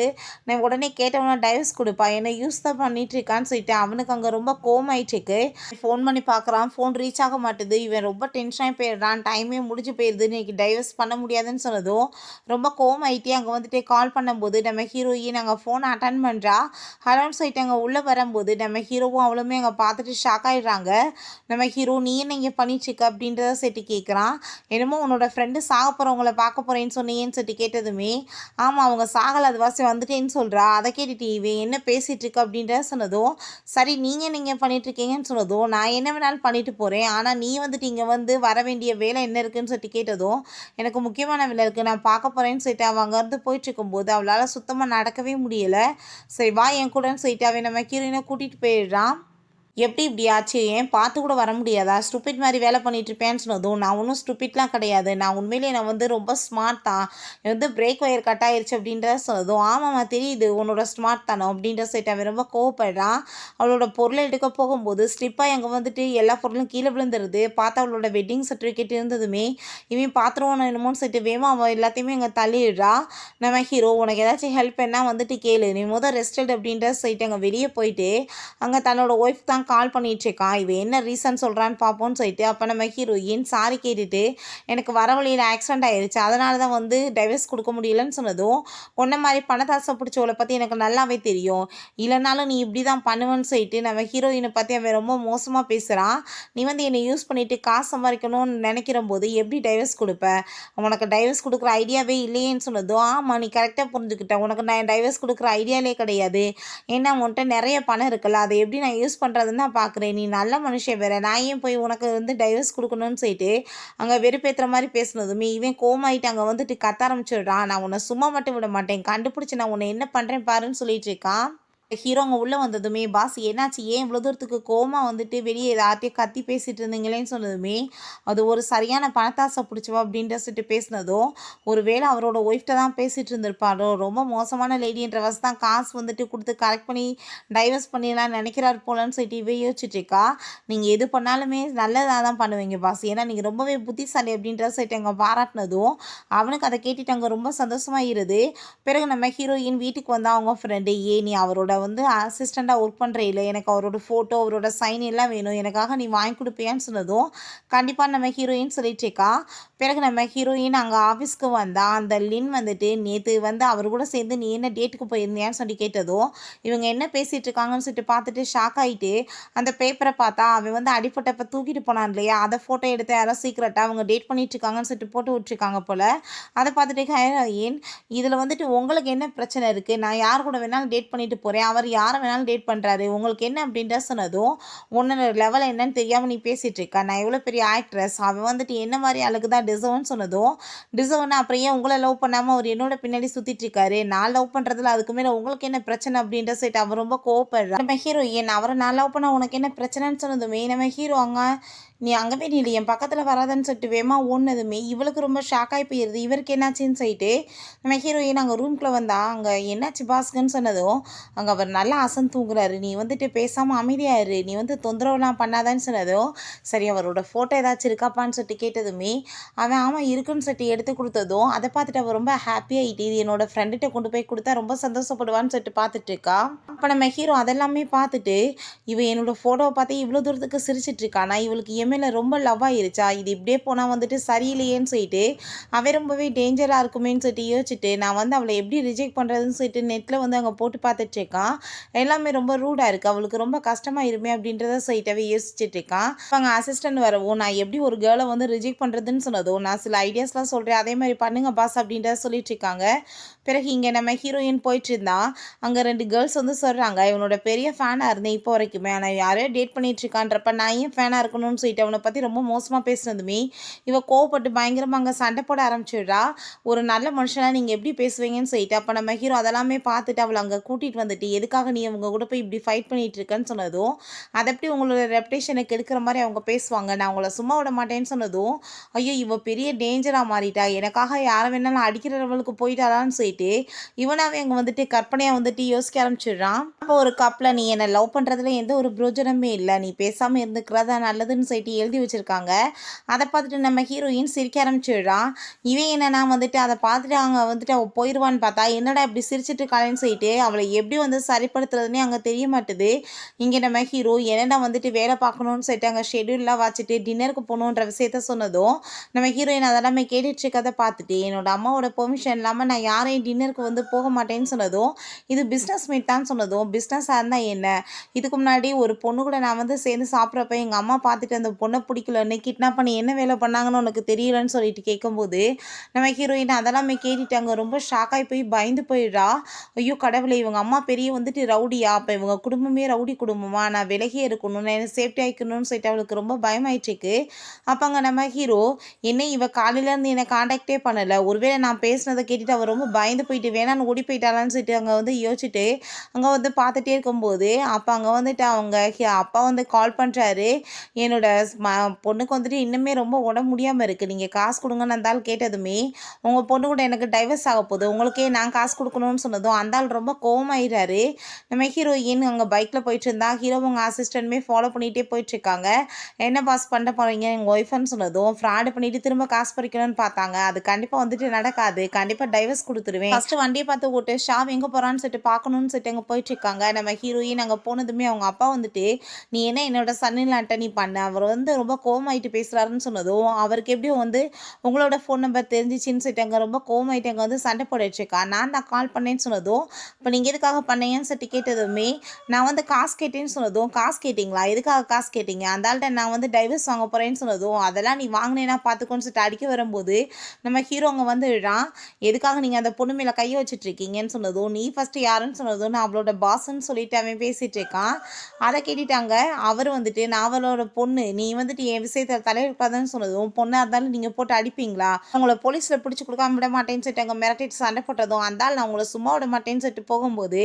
Speaker 1: நான் உடனே கேட்டவனா டைவர்ஸ் கொடுப்பா. என்னை யூஸ் தான் பண்ணிட்டு இருக்கான்னு சொல்லிட்டு அவனுக்கு அங்கே ரொம்ப கோவமாயிட்டுருக்கு. ஃபோன் பண்ணி பார்க்குறான். ஃபோன் ரீச் ஆக மாட்டுது. இவன் ரொம்ப டென்ஷனாகி போயிடுறான். டைமே முடிஞ்சு போயிடுது. இன்னைக்கு டைவர்ஸ் பண்ண முடியாதுன்னு சொன்னதும் ரொம்ப கோவமாயிட்டே அங்கே வந்துட்டு கால் பண்ணும்போது நம்ம ஹீரோயின் அங்கே ஃபோனை அட்டன் பண்ணுறா. ஹலோன்னு சொல்லிட்டு அங்கே உள்ளே வரும்போது நம்ம ஹீரோவும் அவளுமே அங்கே பார்த்துட்டு ஷாக் ஆகிடுறாங்க. நம்ம ஹீரோ நீ என்ன இங்கே பண்ணிட்டுருக்க அப்படின்றத சேர்த்து கேட்குறான். என்னமோ உன்னோட ஃப்ரெண்டு சாக போகிறவங்கள பார்க்க போகிறேன்னு சொன்னீங்கன்னு சொல்லிட்டு கேட்டதுமே, ஆமாம் அவங்க சாகலை அது வாசி வந்துட்டேன்னு சொல்கிறா. அதை கேட்டுட்டு இவன் என்ன பேசிகிட்டு இருக்கு அப்படின்றத சொன்னதும், சரி நீங்கள் பண்ணிகிட்ருக்கீங்கன்னு சொன்னதும், நான் என்ன வேணாலும் பண்ணிட்டு போகிறேன், ஆனால் நீ வந்துட்டு இங்கே வந்து வர வேண்டிய வேலை என்ன இருக்குன்னு சொல்லிட்டு கேட்டதும், எனக்கு முக்கியமான வேலை இருக்குது நான் பார்க்க போகிறேன்னு சொல்லிட்டு அவள் அங்கேருந்து போயிட்டுருக்கும்போது அவளால் சுத்தமாக நடக்கவே முடியலை. சரி வா என் கூடன்னு சொல்லிட்டு அவன் நம்ம ஹீரோயினை கூட்டிகிட்டு போயிடுறான். எப்படி இப்படி ஆச்சு? ஏன் பார்த்து கூட வர முடியாதா? ஸ்டூபிட் மாதிரி வேலை பண்ணிட்டு இருப்பேன்னு சொன்னதும், நான் ஒன்றும் ஸ்டூபிட்லாம் கிடையாது. நான் உண்மையிலேயே நான் வந்து ரொம்ப ஸ்மார்ட் தான். வந்து பிரேக் ஒயர் கட் ஆயிருச்சு அப்படின்றத சொன்னதும், ஆமாம்மா தெரியுது உன்னோட ஸ்மார்ட் தானோ அப்படின்ற சொல்லிட்டு அவன் ரொம்ப கோவப்படுறான். அவளோட பொருளை எடுக்க போகும்போது ஸ்லிப்பாக அங்கே வந்துட்டு எல்லா பொருளும் கீழே விழுந்துருது. பார்த்து அவளோட வெட்டிங் சர்டிஃபிகேட் இருந்ததுமே இவன் பார்த்துருவானோ என்னமோன்னு சொல்லிட்டு வேமா அவள் எல்லாத்தையுமே அங்கே தள்ளிடுறா. நம்ம ஹீரோ உனக்கு ஏதாச்சும் ஹெல்ப் என்ன வந்துட்டு கேளு, நீ ரெஸ்ட் எடு அப்படின்ற சொல்லிட்டு அங்கே வெளியே போயிட்டு அங்கே தன்னோட ஒய்ஃப் தான் கால் பண்ணிகிட்ருக்கான். இவன் என்ன ரீசன் சொல்கிறான்னு பார்ப்போன்னு சொல்லிட்டு அப்போ நம்ம ஹீரோயின் சாரி கேட்டுட்டு எனக்கு வர வழியில் ஆக்சிடென்ட் ஆயிடுச்சு அதனால தான் வந்து டைவர்ஸ் கொடுக்க முடியலன்னு சொன்னதும், உன்ன மாதிரி பணத்தாசை பிடிச்சவளை பற்றி எனக்கு நல்லாவே தெரியும், இல்லைனாலும் நீ இப்படி தான் பண்ணுவேன்னு சொல்லிட்டு நம்ம ஹீரோயினை பற்றி அவன் ரொம்ப மோசமாக பேசுகிறான். நீ வந்து என்னை யூஸ் பண்ணிவிட்டு காசு சம்பாதிக்கணும்னு நினைக்கிற போது எப்படி டைவர்ஸ் கொடுப்ப? உனக்கு டைவர்ஸ் கொடுக்குற ஐடியாவே இல்லையேன்னு சொன்னதும், ஆமாம் நீ கரெக்டாக புரிஞ்சுக்கிட்ட, உனக்கு நான் டைவர்ஸ் கொடுக்குற ஐடியாலே கிடையாது. ஏன்னா உன்கிட்ட நிறைய பணம் இருக்குல்ல, அதை எப்படி நான் யூஸ் பண்ணுறதுன்னு தான் பார்க்குறேன். நீ நல்ல மனுஷன் வேற, நான் ஏன் போய் உனக்கு வந்து டைவர்ஸ் கொடுக்கணும்னு சொல்லிட்டு அங்கே வெறுப்பேற்றுற மாதிரி பேசுனதுமே இவன் கோமாயிட்டு அங்கே வந்துட்டு கத்த ஆரம்பிச்சிடுறான். நான் உன்னை சும்மா மட்டும் விட மாட்டேன், கண்டுபிடிச்சி நான் உன்னை என்ன பண்ணுறேன் பாருன்னு சொல்லிட்டு இருக்கான். ஹீரோ அங்கே உள்ளே வந்ததுமே, பாஸ் என்னாச்சு, ஏன் இவ்வளோ தூரத்துக்கு கோவமா வந்துட்டு வெளியே யார்ட்டையும் கத்தி பேசிகிட்டு இருந்தீங்களேன்னு சொன்னதுமே, அது ஒரு சரியான பணத்தாசை பிடிச்சவா அப்படின்ற சொல்லிட்டு பேசினதும், ஒரு வேளை அவரோட ஒய்ஃப்ட்ட தான் பேசிகிட்டு இருந்திருப்பாரோ, ரொம்ப மோசமான லேடின்ற வசதி தான் காசு வந்துட்டு கொடுத்து கரெக்ட் பண்ணி டைவர்ஸ் பண்ணிடலாம்னு நினைக்கிறாரு போலன்னு சொல்லிட்டு இவ யோசிச்சுட்டு இருக்கா. நீங்கள் எது பண்ணாலுமே நல்லதாக தான் பண்ணுவீங்க பாஸ், ஏன்னா நீங்கள் ரொம்பவே புத்திசாலி அப்படின்ற சொல்லிட்டு அங்கே பாராட்டினதும் அவனுக்கு அதை கேட்டுட்டு அங்கே ரொம்ப சந்தோஷமாக இருது. பிறகு நம்ம ஹீரோயின் வீட்டுக்கு வந்தால் அவங்க ஃப்ரெண்டு, நீ அவரோட வந்து அசிஸ்டண்ட்டாக ஒர்க் பண்ணுற இல்லை, எனக்கு அவரோட ஃபோட்டோ அவரோட சைன் எல்லாம் வேணும், எனக்காக நீ வாங்கி கொடுப்பியான்னு சொன்னதும் கண்டிப்பாக நம்ம ஹீரோயின் சொல்லிட்டுருக்கா. பிறகு நம்ம ஹீரோயின் அங்கே ஆஃபீஸ்க்கு வந்தால் அந்த லின் வந்துட்டு நேற்று வந்து அவர் கூட சேர்ந்து நீ என்ன டேட்டுக்கு போயிருந்தியான்னு சொல்லி கேட்டதும் இவங்க என்ன பேசிகிட்டு இருக்காங்கன்னு சொல்லிட்டு பார்த்துட்டு ஷாக் ஆகிட்டு அந்த பேப்பரை பார்த்தா அவன் வந்து அடிப்பட்டப்போ தூக்கிட்டு போனான் இல்லையா, அதை ஃபோட்டோ எடுத்து யாரோ சீக்கிரட்டாக அவங்க டேட் பண்ணிட்டு இருக்காங்கன்னு சொல்லிட்டு போட்டு விட்டுருக்காங்க போல். அதை பார்த்துட்டு ஹீரோயின், இதில் வந்துட்டு உங்களுக்கு என்ன பிரச்சனை இருக்குது, நான் யார் கூட வேணாலும் டேட் பண்ணிட்டு போகிறேன், அவர் யாரை வேணாலும் டேட் பண்ணுறாரு, உங்களுக்கு என்ன அப்படின்ற சொன்னதும் உன்னோட லெவல் என்னன்னு தெரியாமல் நீ பேசிகிட்டு இருக்கா, நான் எவ்வளோ பெரிய ஆக்ட்ரஸ், அவன் வந்துட்டு என்ன மாதிரி அழகு தான் டிசர்வ்னு சொன்னதும், டிசர்வ்னா அப்புறம் ஏன் உங்களை லவ் பண்ணாமல் அவர் என்னோட பின்னாடி சுற்றிட்டு இருக்காரு, நான் லவ் பண்ணுறதுல அதுக்கு மேலே உங்களுக்கு என்ன பிரச்சனை அப்படின்ற சைட்டு அவர் ரொம்ப கோவப்படுறான். நம்ம ஹீரோ ஏன் அவரை நான் லவ் பண்ணால் உனக்கு என்ன பிரச்சனைன்னு சொன்னதுமே நம்ம ஹீரோ அங்கே நீ அங்கே நீ என் பக்கத்தில் வராதன்னு சொல்லிட்டு வேமா ஓடுனதுமே இவளுக்கு ரொம்ப ஷாக்காகி போயிடுது. இவருக்கு என்னாச்சுன்னு சொல்லிட்டு நம்ம ஹீரோயின் அங்கே ரூம்குள்ளே வந்தா அங்கே என்னாச்சு பாஸ்க்குன்னு சொன்னதும் அங்கே அவர் நல்லா அசந்து தூங்குறாரு, நீ வந்துட்டு பேசாமல் அமைதியாயிரு, நீ வந்து தொந்தரவுலாம் பண்ணாதான்னு சொன்னதும் சரி அவரோட ஃபோட்டோ ஏதாச்சும் இருக்காப்பான்னு சொல்லிட்டு கேட்டதுமே அவன் ஆமாம் இருக்குன்னு சொல்லிட்டு எடுத்து கொடுத்ததும் அதை பார்த்துட்டு அவள் ரொம்ப ஹாப்பியாகிட்டு இது என்னோட ஃப்ரெண்டுகிட்ட கொண்டு போய் கொடுத்தா ரொம்ப சந்தோஷப்படுவான்னு சொல்லிட்டு பார்த்துட்டு இருக்கா. அப்போ நம்ம ஹீரோ அதெல்லாமே பார்த்துட்டு இவன் என்னோட ஃபோட்டோவை பார்த்து இவ்வளோ தூரத்துக்கு சிரிச்சிட்ருக்கா, நான் இவளுக்கு என் மேலே ரொம்ப லவ் ஆயிருச்சா, இது இப்படியே போனால் வந்துட்டு சரியில்லையேன்னு சொல்லிட்டு அவன் ரொம்பவே டேஞ்சராக இருக்குமேன்னு சொல்லிட்டு யோசிச்சுட்டு நான் வந்து அவளை எப்படி ரிஜெக்ட் பண்ணுறதுன்னு சொல்லிட்டு நெட்டில் வந்து அங்கே போட்டு பார்த்துட்டு இருக்கான். எல்லாமே ரொம்ப ரூடாக இருக்குது, அவளுக்கு ரொம்ப கஷ்டமாயிருமே அப்படின்றத சொல்லிட்டவே யோசிச்சுட்டு இருக்கான். அவங்க அசிஸ்டன்ட் வரவும் நான் எப்படி ஒரு கேர்ளை வந்து ரிஜெக்ட் பண்ணுறதுன்னு சொன்னதும் நான் சில ஐடியாஸ்லாம் சொல்கிறேன், அதே மாதிரி பண்ணுங்க பாஸ் அப்படின்றத சொல்லிட்டு இருக்காங்க. பிறகு இங்கே நம்ம ஹீரோயின் போயிட்டு இருந்தா அங்கே 2 கேர்ள்ஸ் வந்து சொல்கிறாங்க, இவனோட பெரிய ஃபேனாக இருந்தேன் இப்போ வரைக்குமே, ஆனால் யாரையோ டேட் பண்ணிட்டு இருக்கான்றப்ப நான் ஏன் ஃபேனாக இருக்கணும்னு சொல்லிட்டு அவனை பற்றி ரொம்ப மோசமாக பேசுனதுமே இவ கோவப்பட்டு பயங்கரமாக அங்கே சண்டை போட ஆரம்பிச்சிடுறா. ஒரு நல்ல மனுஷனாக நீங்கள் எப்படி பேசுவீங்கன்னு சொல்லிட்டு அப்போ நம்ம ஹீரோ அதெல்லாமே பார்த்துட்டு அவளை அங்கே கூட்டிகிட்டு வந்துட்டு எதுக்காக நீ அவங்க கூட போய் இப்படி ஃபைட் பண்ணிட்டு இருக்கேன்னு சொன்னதும், அதை எப்படி உங்களோட ரெப்டேஷனை கெடுக்கிற மாதிரி அவங்க பேசுவாங்க, நான் உங்களை சும்மா விட மாட்டேன்னு சொன்னதும், ஐயோ இவ பெரிய டேஞ்சராக மாறிட்டா, எனக்காக யாரை வேணாலும் அடிக்கிறவளுக்கு போயிட்டாலான்னு சொல்லிட்டு இவனாவே அங்கே வந்துட்டு கற்பனையாக வந்துட்டு யோசிக்க ஆரம்பிச்சிடுறான். அப்போ ஒரு கப்பில் நீ என்னை லவ் பண்ணுறதுல எந்த ஒரு பிரோஜனமே இல்லை, நீ பேசாமல் இருந்துக்கிறதா நல்லதுன்னு சொல்லிட்டு எழுதி வச்சுருக்காங்க. அதை பார்த்துட்டு நம்ம ஹீரோயின் சிரிக்க ஆரம்பிச்சிடுறான். இவன் என்னன்னா வந்துட்டு அதை பார்த்துட்டு அங்கே வந்துட்டு அவள் போயிடுவான்னு பார்த்தா என்னடா இப்படி சிரிச்சிட்டு இருக்காளேன்னு சொல்லிட்டு அவளை எப்படி வந்து சரிப்படுத்துறதுன்னே அங்கே தெரிய மாட்டுது. இங்கே நம்ம ஹீரோ என்னடா வந்துட்டு வேலை பார்க்கணும்னு சொல்லிட்டு அங்கே ஷெடியூல்லாம் வச்சுட்டு டின்னருக்கு போகணுன்ற விஷயத்த சொன்னதும் நம்ம ஹீரோயின் அதெல்லாமே கேட்டுட்டு இருக்கதை பார்த்துட்டு என்னோட அம்மாவோட பெர்மிஷன் இல்லாமல் நான் யாரையும் டின்னருக்கு வந்து போக மாட்டேன்னு சொன்னதும், இது பிஸ்னஸ் மீட் தான் சொன்னதும், பிஸ்னஸாக இருந்தால் என்ன, இதுக்கு முன்னாடி ஒரு பொண்ணு கூட நான் வந்து சேர்ந்து சாப்பிட்றப்ப எங்கள் அம்மா பார்த்துட்டு அந்த பொண்ணை பிடிக்கலன்னு கிட்னாப் பண்ணி என்ன வேலை பண்ணாங்கன்னு உனக்கு தெரியலன்னு சொல்லிட்டு கேட்கும்போது நம்ம ஹீரோயின் அதெல்லாமே கேட்டுட்டாங்க, ரொம்ப ஷாக்காகி போய் பயந்து போயிடுறா. ஐயோ கடவுளே, இவங்க அம்மா பெரிய வந்துட்டு ரவுடியா, அப்போ இவங்க குடும்பமே ரவுடி குடும்பமா, நான் விலகியே இருக்கணும், நான் என்ன சேஃப்டி ஆகிக்கணும்னு சொல்லிட்டு அவளுக்கு ரொம்ப பயமாயிட்டுருக்கு. அப்போ அங்கே நம்ம ஹீரோ என்ன இவ காலையிலேருந்து என்னை காண்டாக்டே பண்ணலை, ஒருவேளை நான் பேசினதை கேட்டுட்டு அவள் ரொம்ப பயந்து போயிட்டு வேணான்னு ஓடி போயிட்டாளான்னு சொல்லிட்டு அங்கே வந்து யோசிச்சுட்டு அங்கே வந்து பார்த்துட்டே இருக்கும்போது அப்போ அங்கே வந்துட்டு அவங்க அப்பா வந்து கால் பண்ணுறாரு, என்னோட பொண்ணுக்கு வந்துட்டு இன்னுமே ரொம்ப உடம்பு முடியாமல் இருக்குது, நீங்கள் காசு கொடுங்கன்னு அந்த ஆள் கேட்டதுமே உங்கள் பொண்ணு கூட எனக்கு டைவர்ஸ் ஆக போகுது, உங்களுக்கே நான் காசு கொடுக்கணும்னு சொன்னதும் அந்த ஆள் ரொம்ப கோவமாயிடுறாரு. நம்ம ஹீரோயின் அங்கே பைக்கில் போயிட்டு இருந்தா ஹீரோ உங்கள் அசிஸ்டன்ட்மே ஃபாலோ பண்ணிகிட்டே போயிட்டுருக்காங்க. என்ன பாஸ் பண்ண போகிறீங்க எங்கள் ஒய்ஃப்னு சொன்னதும் ஃப்ராடு பண்ணிவிட்டு திரும்ப காசு பறிக்கணும்னு பார்த்தாங்க, அது கண்டிப்பாக வந்துட்டு நடக்காது, கண்டிப்பாக டைவர்ஸ் கொடுத்துருவேன், ஃபஸ்ட்டு வண்டியை பார்த்து ஓட்டு, ஷாவ் எங்கே போகிறான்னு சொல்லிட்டு பார்க்கணும்னு சொல்லிட்டு அங்கே போயிட்டுருக்காங்க. நம்ம ஹீரோயின் அங்கே போனதுமே அவங்க அப்பா வந்துட்டு நீ என்ன என்னோட சன்னிலான்ட்ட நீ பண்ண, அவர் வந்து ரொம்ப கோவமாயிட்டு பேசுகிறாருன்னு சொன்னதும் அவருக்கு எப்படியும் வந்து உங்களோட ஃபோன் நம்பர் தெரிஞ்சிச்சின்னு சொல்லிட்டு அங்கே ரொம்ப கோவமாயிட்டு அங்கே வந்து சண்டை போட்டுருக்கா. நான் தான் கால் பண்ணேன்னு சொன்னதும் இப்போ நீங்கள் எதுக்காக பண்ணீங்கன்னு சொல்லிட்டு கேட்டதுமே நான் வந்து காசு கேட்டேன்னு சொன்னதும், காசு கேட்டிங்களா, எதுக்காக காசு கேட்டீங்க, அந்த ஆள்கிட்ட நான் வந்து டைவர்ஸ் வாங்க போகிறேன்னு சொன்னதும் அதெல்லாம் நீ வாங்கினேன்னா பார்த்துக்கோன்னு சொல்லிட்டு அடிக்க வரும்போது நம்ம ஹீரோ அங்கே வந்துடுறான். எதுக்காக நீங்கள் அந்த பொண்ணு மேலே கையை வச்சுட்ருக்கீங்கன்னு சொன்னதும், நீ ஃபஸ்ட்டு யாருன்னு சொன்னதும் நான் அவளோட பாஸ்ன்னு சொல்லிட்டு அவன் பேசிகிட்டு இருக்கான். அதை கேட்டுட்டாங்க. அவர் வந்துட்டு நான் அவளோட பொண்ணு, நீ வந்துட்டு என் விஷயத்தில் தலையிடக்கூடாதுன்னு சொன்னதும், பொண்ணாக இருந்தாலும் நீங்கள் போட்டு அடிப்பீங்களா, அவங்கள போலீஸில் பிடிச்சி கொடுக்காம விட மாட்டேன்னு சொல்லிட்டு அங்கே மிரட்டிட்டு சண்டை போட்டதும் அந்த ஆள் நான் உங்களை சும்மா விட மாட்டேன்னு சொல்லிட்டு போகும்போது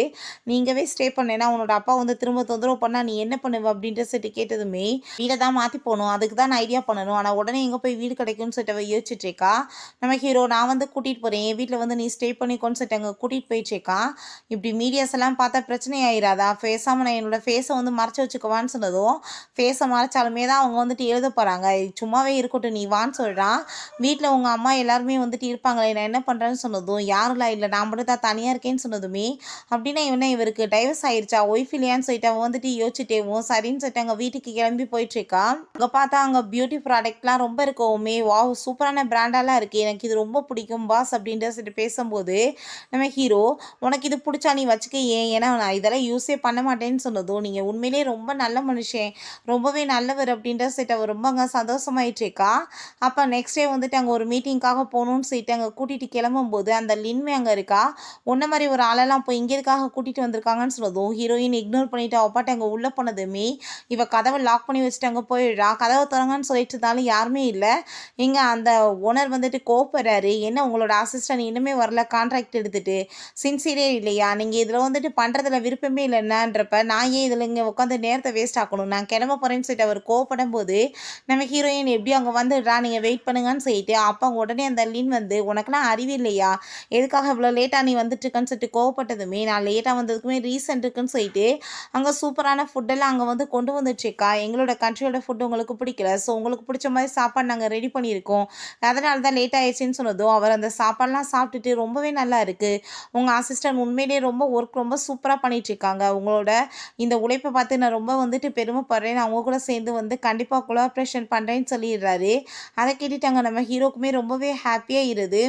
Speaker 1: நீங்கவே ஸ்டே பண்ணேன்னா உன்னோட அப்பா வந்து திரும்ப தொந்தரவு பண்ணால் நீ என்ன பண்ணுவ அப்படின்ற சொல்லிட்டு கேட்டதுமே வீடை தான் மாற்றி போகணும், அதுக்கு தான் நான் ஐடியா பண்ணணும், ஆனால் உடனே எங்கே போய் வீடு கிடைக்கும்னு சொல்லிட்டு அவள் யோசிச்சுட்டு இருக்கா. நம்ம ஹீரோ நான் வந்து கூட்டிகிட்டு போகிறேன், என் வீட்டில் வந்து நீ ஸ்டே பண்ணிக்கோன்னு சொல்லிட்டு அங்கே கூட்டிகிட்டு போயிட்டுருக்கான். இப்படி மீடியாஸ் எல்லாம் பார்த்தா பிரச்சனை ஆயிராதா, பேசாமல் நான் என்னோடய ஃபேஸை வந்து மறைச்சி வச்சுக்குவான்னு சொன்னதும், ஃபேஸை மறைச்சாலுமே தான் அவங்க வந்துட்டு எழுத போகிறாங்க, சும்மாவே இருக்கட்டும் நீ வான்னு சொல்கிறான். வீட்டில் உங்கள் அம்மா எல்லாருமே வந்துட்டு இருப்பாங்களே, நான் என்ன பண்ணுறேன்னு சொன்னதும், யாரெல்லாம் இல்லை நான் மட்டும் தான் தனியாக இருக்கேன்னு சொன்னதுமே அப்படின்னா இவருக்கு டைவர்ஸ் ஆயிடுச்சா, ஒய்ஃப் இல்லையான்னு சொல்லிட்டு அவன் வந்துட்டு யோசிச்சுட்டேவும் சரின்னு சொல்லிட்டு அங்கே வீட்டுக்கு கிளம்பி போயிட்டுருக்கா. அங்கே பார்த்தா அங்கே பியூட்டி ப்ராடக்ட்லாம் ரொம்ப இருக்கவுமே, வாவ் சூப்பரான பிராண்டாலாம் இருக்குது, எனக்கு இது ரொம்ப பிடிக்கும் பாஸ் அப்படின்ற சொல்லிட்டு பேசும்போது நம்ம ஹீரோ உனக்கு இது பிடிச்சா நீ வச்சுக்க, ஏன்னா நான் இதெல்லாம் யூஸே பண்ண மாட்டேன்னு சொன்னதும், நீங்கள் உண்மையிலேயே ரொம்ப நல்ல மனுஷன், ரொம்பவே நல்லவர் அப்படின்ற சொல்லிட்டு அவர் ரொம்ப அங்கே சந்தோஷமாயிட்டு இருக்கா. அப்போ நெக்ஸ்ட் டே வந்துட்டு அங்கே ஒரு மீட்டிங்காக போகணும்னு சொல்லிட்டு அங்கே கூட்டிகிட்டு கிளம்பும்போது அந்த லின்மே அங்கே இருக்கா. உன்ன மாதிரி ஒரு ஆளெல்லாம் போய் இங்கே எதுக்காக கூட்டிகிட்டு வந்திருக்காங்கன்னு சொன்னதும் ஹீரோயின் இக்னோர் பண்ணிவிட்டு அப்பாட்ட அங்கே உள்ளே போனதுமே இவ கதவை லாக் பண்ணி வச்சுட்டு அங்கே போயிடுறா. கதவை திறங்கன்னு சொல்லிட்டு இருந்தாலும் யாருமே இல்லை. இங்கே அந்த ஓனர் வந்துட்டு கோப்படுறாரு, என்ன உங்களோட அசிஸ்டன்ட் இன்னுமே வரல கான்ட்ராக்ட் எடுத்துகிட்டு, சின்சியரே இல்லையா, நீங்கள் இதில் வந்துட்டு பண்ணுறதுல விருப்பமே இல்லைன்னான்றப்ப நான் ஏன் இதில் இங்கே உட்காந்து நேரத்தை வேஸ்ட் ஆக்கணும், நான் கிளம்ப போகிறேன்னு சொல்லிட்டு அவர் கோவப்படும் போது நம்ம ஹீரோயின் எப்படியும் அங்கே வந்துடுறா, நீங்கள் வெயிட் பண்ணுங்கன்னு சொல்லிட்டு அப்போ உடனே அந்த லின் வந்து உனக்குலாம் அறிவு இல்லையா, எதுக்காக இவ்வளோ லேட்டாக நீ வந்துட்டுருக்கன்னு சொல்லிட்டு கோவப்பட்டதுமே நான் லேட்டாக வந்ததுக்குமே ரீசன் இருக்குன்னு சொல்லிட்டு அங்கே சூப்பரான ஃபுட்டெல்லாம் அங்கே வந்து கொண்டு வந்துட்டுருக்கா. எங்களோட கண்ட்ரியோட ஃபுட் உங்களுக்கு பிடிக்கல, ஸோ உங்களுக்கு பிடிச்ச மாதிரி சாப்பாடு நாங்கள் ரெடி பண்ணியிருக்கோம், அதனால தான் லேட் ஆயிடுச்சுன்னு சொன்னதும் அவர் அந்த சாப்பாடெலாம் சாப்பிட்டுட்டு ரொம்பவே நல்லா இருக்குது, உங்கள் அசிஸ்டன்ட் உண்மையிலேயே ரொம்ப ஒர்க் ரொம்ப சூப்பராக பண்ணிகிட்ருக்காங்க, உங்களோட இந்த உழைப்பை பார்த்து நான் ரொம்ப வந்துட்டு பெருமைப்படுறேன், அவங்க கூட சேர்ந்து வந்து கண்டிப்பாக கொலாபரேஷன் பண்ணுறேன்னு சொல்லிடுறாரு. அதை கேட்டுட்டாங்க நம்ம ஹீரோக்குமே ரொம்பவே ஹாப்பியாகிடுது.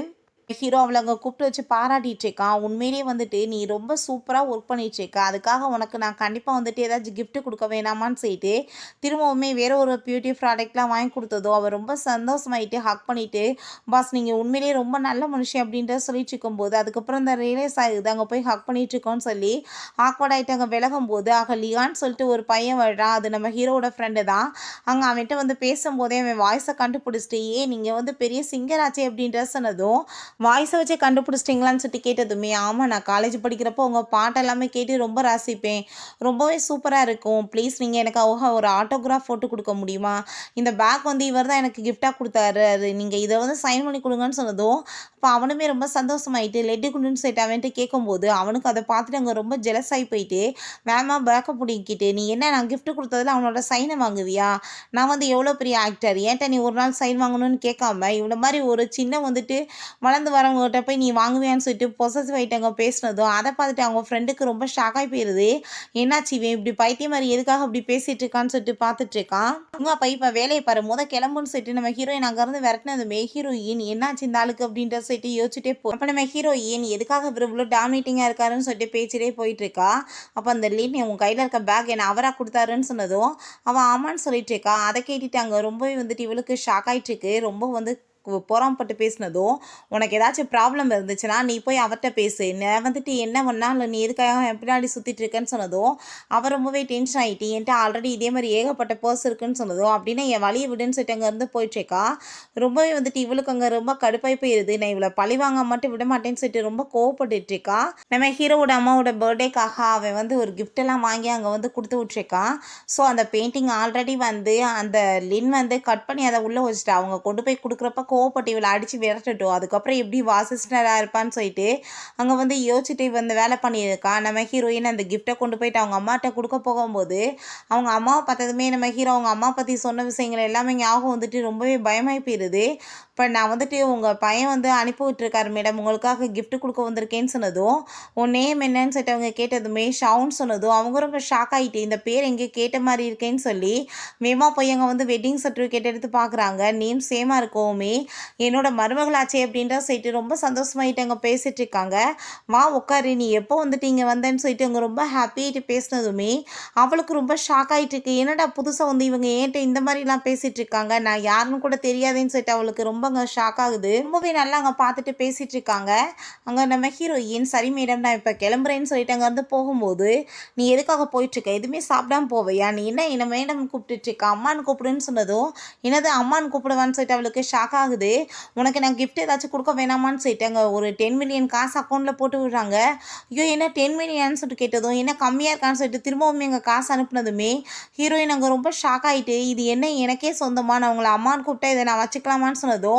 Speaker 1: ஹீரோ அவளை அங்கே கூப்பிட்டு வச்சு பாராட்டிட்டு இருக்கான். உண்மையிலேயே வந்துட்டு நீ ரொம்ப சூப்பராக ஒர்க் பண்ணிட்டு இருக்க, அதுக்காக உனக்கு நான் கண்டிப்பாக வந்துட்டு ஏதாச்சும் gift கொடுக்க வேணாமான்னு சொல்லிட்டு திரும்பவுமே வேற ஒரு பியூட்டி ப்ராடக்ட்லாம் வாங்கி கொடுத்ததோ அவர் ரொம்ப சந்தோஷமாயிட்டு ஹக் பண்ணிட்டு, பாஸ் நீங்கள் உண்மையிலேயே ரொம்ப நல்ல மனுஷன் அப்படின்றத சொல்லிட்டு இருக்கும்போது அதுக்கப்புறம் இந்த ரியலைஸ் ஆகுது அங்கே போய் ஹக் பண்ணிட்டு இருக்கோன்னு சொல்லி ஆக்வர்ட் ஆகிட்டு அங்கே விலகும் போது லியான்னு சொல்லிட்டு ஒரு பையன் வர்றான். அது நம்ம ஹீரோட ஃப்ரெண்டு தான். அங்கே அவன்கிட்ட வந்து பேசும்போதே அவன் வாய்ஸை கண்டுபிடிச்சிட்டு நீங்கள் வந்து பெரிய சிங்கர் ஆச்சே அப்படின்ற சொன்னதும் வாய்ஸை வச்சே கண்டுபிடிச்சிட்டிங்களான்னு சொல்லிட்டு கேட்டதுமே, ஆமாம் நான் காலேஜ் படிக்கிறப்போ உங்கள் பாட்டு எல்லாமே கேட்டு ரொம்ப ரசிப்பேன், ரொம்பவே சூப்பராக இருக்கும், ப்ளீஸ் நீங்கள் எனக்கு ஒரு ஆட்டோகிராஃப் ஃபோட்டோ கொடுக்க முடியுமா, இந்த பேக் வந்து இவர் தான் எனக்கு கிஃப்டாக கொடுத்தாரு, அது நீங்கள் இதை வந்து சைன் பண்ணி கொடுங்கன்னு சொன்னதும் அப்போ அவனுமே ரொம்ப சந்தோஷமாயிட்டு லெட்டு குண்டுன்னு சொல்லிட்டு அவன்ட்டு கேட்கும்போது அவனுக்கு அதை பார்த்துட்டு அங்கே ரொம்ப ஜெலஸ் ஆகி போயிட்டு வேமா பேக்கை பிடிக்கிட்டு, நீ என்ன நான் gift கொடுத்ததில் அவனோட சைனை வாங்குவியா, நான் வந்து எவ்வளோ பெரிய ஆக்டர், ஏன்ட்ட நீ ஒரு நாள் சைன் வாங்கணும்னு கேட்காம இவ்வளோ மாதிரி ஒரு சின்ன வந்துட்டு வளர்ந்து வரவங்ககிட்ட போய் நீ வாங்குவியான்னு சொல்லிட்டு பொசசிவ் ஆகிட்டு பேசினதும் அதை பார்த்துட்டு அவங்க ஃப்ரெண்டுக்கு ரொம்ப ஷாக் ஆகி போயிடுது. என்னாச்சு இவன் இப்படி பைத்தியம் மாதிரி எதுக்காக இப்படி பேசிட்டு இருக்கான்னு சொல்லிட்டு பார்த்துட்டு இருக்கான். அவங்க அப்போ இப்போ வேலையை பாரு கிளம்புன்னு சொல்லிட்டு நம்ம ஹீரோயின் அங்கேருந்து விரட்டினதுமே ஹீரோயின் என்னாச்சு இந்த ஆளுக்கு அப்படின்ற சொல்லிட்டு யோசிச்சுட்டே போ. அப்போ நம்ம ஹீரோயின் எதுக்காக இவர் இவ்வளோ டாமினேட்டிங்காக இருக்காருன்னு சொல்லிட்டு பேச்சிட்டே போயிட்டு இருக்கா. அப்போ அந்த லீன் உன் கையில் இருக்க பேக் என்ன அவராக கொடுத்தாருன்னு சொன்னதும் அவன் ஆமான்னு சொல்லிட்டு இருக்கா. அதை கேட்டுட்டு அங்கே ரொம்பவே வந்துட்டு இவளுக்கு ஷாக் ஆகிட்டு இருக்கு. ரொம்ப வந்து பொறாமப்பட்டு பேசினதும் உனக்கு ஏதாச்சும் ப்ராப்ளம் இருந்துச்சுன்னா நீ போய் அவர்கிட்ட பேசு, நான் வந்துட்டு என்ன பண்ணாலும் நீ எதுக்காக என் பின்னாடி சுற்றிட்டு இருக்கேன்னு சொன்னதும் அவர் ரொம்பவே டென்ஷன் ஆகிட்டு என்கிட்ட ஆல்ரெடி இதே மாதிரி ஏகப்பட்ட பர்ஸ் இருக்குன்னு சொன்னதும் அப்படின்னா என் வழியை விடுன்னு சொல்லிட்டு அங்கேருந்து போயிட்டுருக்கா. ரொம்பவே வந்துட்டு இவளுக்கு அங்கே ரொம்ப கடுப்பாய் போயிடுது. நான் இவளை பழி வாங்க மட்டும் விட மாட்டேன்னு சொல்லிட்டு ரொம்ப கோவப்பட்டுட்டு இருக்கா. நம்ம ஹீரோவோட அம்மாவோட பர்த்டேக்காக அவன் வந்து ஒரு gift எல்லாம் வாங்கி அங்கே வந்து கொடுத்து விட்ருக்கான். ஸோ அந்த பெயிண்டிங் ஆல்ரெடி வந்து அந்த லின் வந்து கட் பண்ணி அதை உள்ளே வச்சுட்டா. அவங்க கொண்டு போய் கொடுக்குறப்ப கோவப்பட்டு இவளை அடித்து விரட்டட்டும், அதுக்கப்புறம் எப்படி வாசிஸ்டராக இருப்பான்னு சொல்லிட்டு அங்கே வந்து யோசிச்சுட்டு வந்து வேலை பண்ணியிருக்கான். நம்ம ஹீரோயின் அந்த கிஃப்டை கொண்டு போயிட்டு அவங்க அம்மாட்ட கொடுக்க போகும்போது அவங்க அம்மாவை பார்த்ததுமே நம்ம ஹீரோ அவங்க அம்மா பற்றி சொன்ன விஷயங்கள் எல்லாமே ஞாபகம் வந்துட்டு ரொம்பவே பயமாகி போயிடுது. இப்போ நான் வந்துட்டு உங்கள் பையன் வந்து அனுப்பி விட்டுருக்காரு மேடம், உங்களுக்காக gift கொடுக்க வந்திருக்கேன்னு சொன்னதும் உன் நேம் என்னன்னு சொல்லிட்டு அவங்க கேட்டதுமே ஷவுன்னு சொன்னதும் அவங்க ரொம்ப ஷாக் ஆகிட்டு இந்த பேர் எங்கே கேட்ட மாதிரி இருக்கேன்னு சொல்லி மேமா போய் அங்கே வந்து வெட்டிங் சர்டிஃபிகேட் எடுத்து பார்க்குறாங்க. நேம் சேமாக இருக்கவுமே என்னோட மருமகளாச்சே அப்படின்ற சொல்லிட்டு ரொம்ப சந்தோஷமாயிட்டு அங்கே பேசிட்டு இருக்காங்க. வா உட்காரு, நீ எப்போ வந்துட்டு இங்கே வந்தேன்னு சொல்லிட்டு அவங்க ரொம்ப ஹாப்பியாகிட்டு பேசினதுமே அவளுக்கு ரொம்ப ஷாக் ஆகிட்டு இருக்கு. என்னடா புதுசாக வந்து இவங்க ஏன்ட்ட இந்த மாதிரிலாம் பேசிகிட்டு இருக்காங்க, நான் யாருன்னு கூட தெரியாதுன்னு சொல்லிட்டு அவளுக்கு ரொம்ப அங்கே ஷாக் ஆகுது. ரொம்பவே நல்லா அங்கே பார்த்துட்டு பேசிகிட்டு இருக்காங்க. அங்கே நம்ம ஹீரோயின் சரி மேடம் நான் இப்போ கிளம்புறேன்னு சொல்லிட்டு அங்கேருந்து போகும்போது நீ எதுக்காக போயிட்டுருக்க, எதுவுமே சாப்பிடாம போவையா, நீ என்ன மேடம் கூப்பிட்டுட்டு இருக்க, அம்மான்னு கூப்பிடுன்னு சொன்னதும் என்னது அம்மான்னு கூப்பிடுவான்னு சொல்லிட்டு அவளுக்கு ஷாக் ஆகுது. உனக்கு நான் gift ஏதாச்சும் கொடுக்க வேணாமான்னு சொல்லிட்டு அங்கே ஒரு 10 மில்லியன் காசு அக்கௌண்ட்டில் போட்டு விடுறாங்க. ஐயோ என்ன 10 மில்லியன்னு சொல்லிட்டு கேட்டதும் என்ன கம்மியாக இருக்கான்னு சொல்லிட்டு திரும்பவுமே எங்கள் காசு அனுப்புனதுமே ஹீரோயின் அங்கே ரொம்ப ஷாக் ஆகிட்டு இது என்ன எனக்கே சொந்தமாக நான் உங்களை அம்மான்னு கூப்பிட்டா இதை நான் வச்சுக்கலாமான்னு சொன்னதும்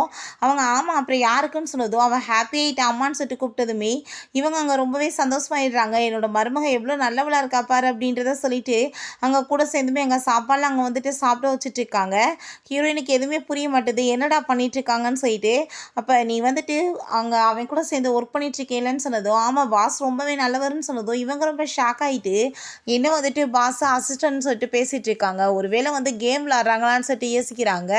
Speaker 1: அவங்க ஆமாம் அப்புறம் யாருக்குன்னு சொன்னதும் அவள் ஹாப்பி ஆகிட்டு அம்மான்னு சொல்லிட்டு கூப்பிட்டதுமே இவங்க அங்கே ரொம்பவே சந்தோஷமாயிடுறாங்க. என்னோட மருமக எவ்வளோ நல்லவளாக இருக்கா பாரு அப்படின்றத சொல்லிட்டு அங்கே கூட சேர்ந்துமே அங்கே சாப்பாடுலாம் அங்கே வந்துட்டு சாப்பிட வச்சுட்டு இருக்காங்க. ஹீரோயினுக்கு எதுவுமே புரிய மாட்டுது என்னடா பண்ணிட்டு இருக்காங்கன்னு சொல்லிட்டு. அப்போ நீ வந்துட்டு அங்கே அவன் கூட சேர்ந்து ஒர்க் பண்ணிட்டு இருக்கேன்னு சொன்னதும் ஆமாம் பாஸ் ரொம்பவே நல்லவர்னு சொன்னதும் இவங்க ரொம்ப ஷாக் ஆகிட்டு என்ன வந்துட்டு பாஸ் அசிஸ்டன்ட்னு சொல்லிட்டு பேசிகிட்டு இருக்காங்க. ஒருவேளை வந்து கேம் விளாட்றாங்களான்னு சொல்லிட்டு யோசிக்கிறாங்க.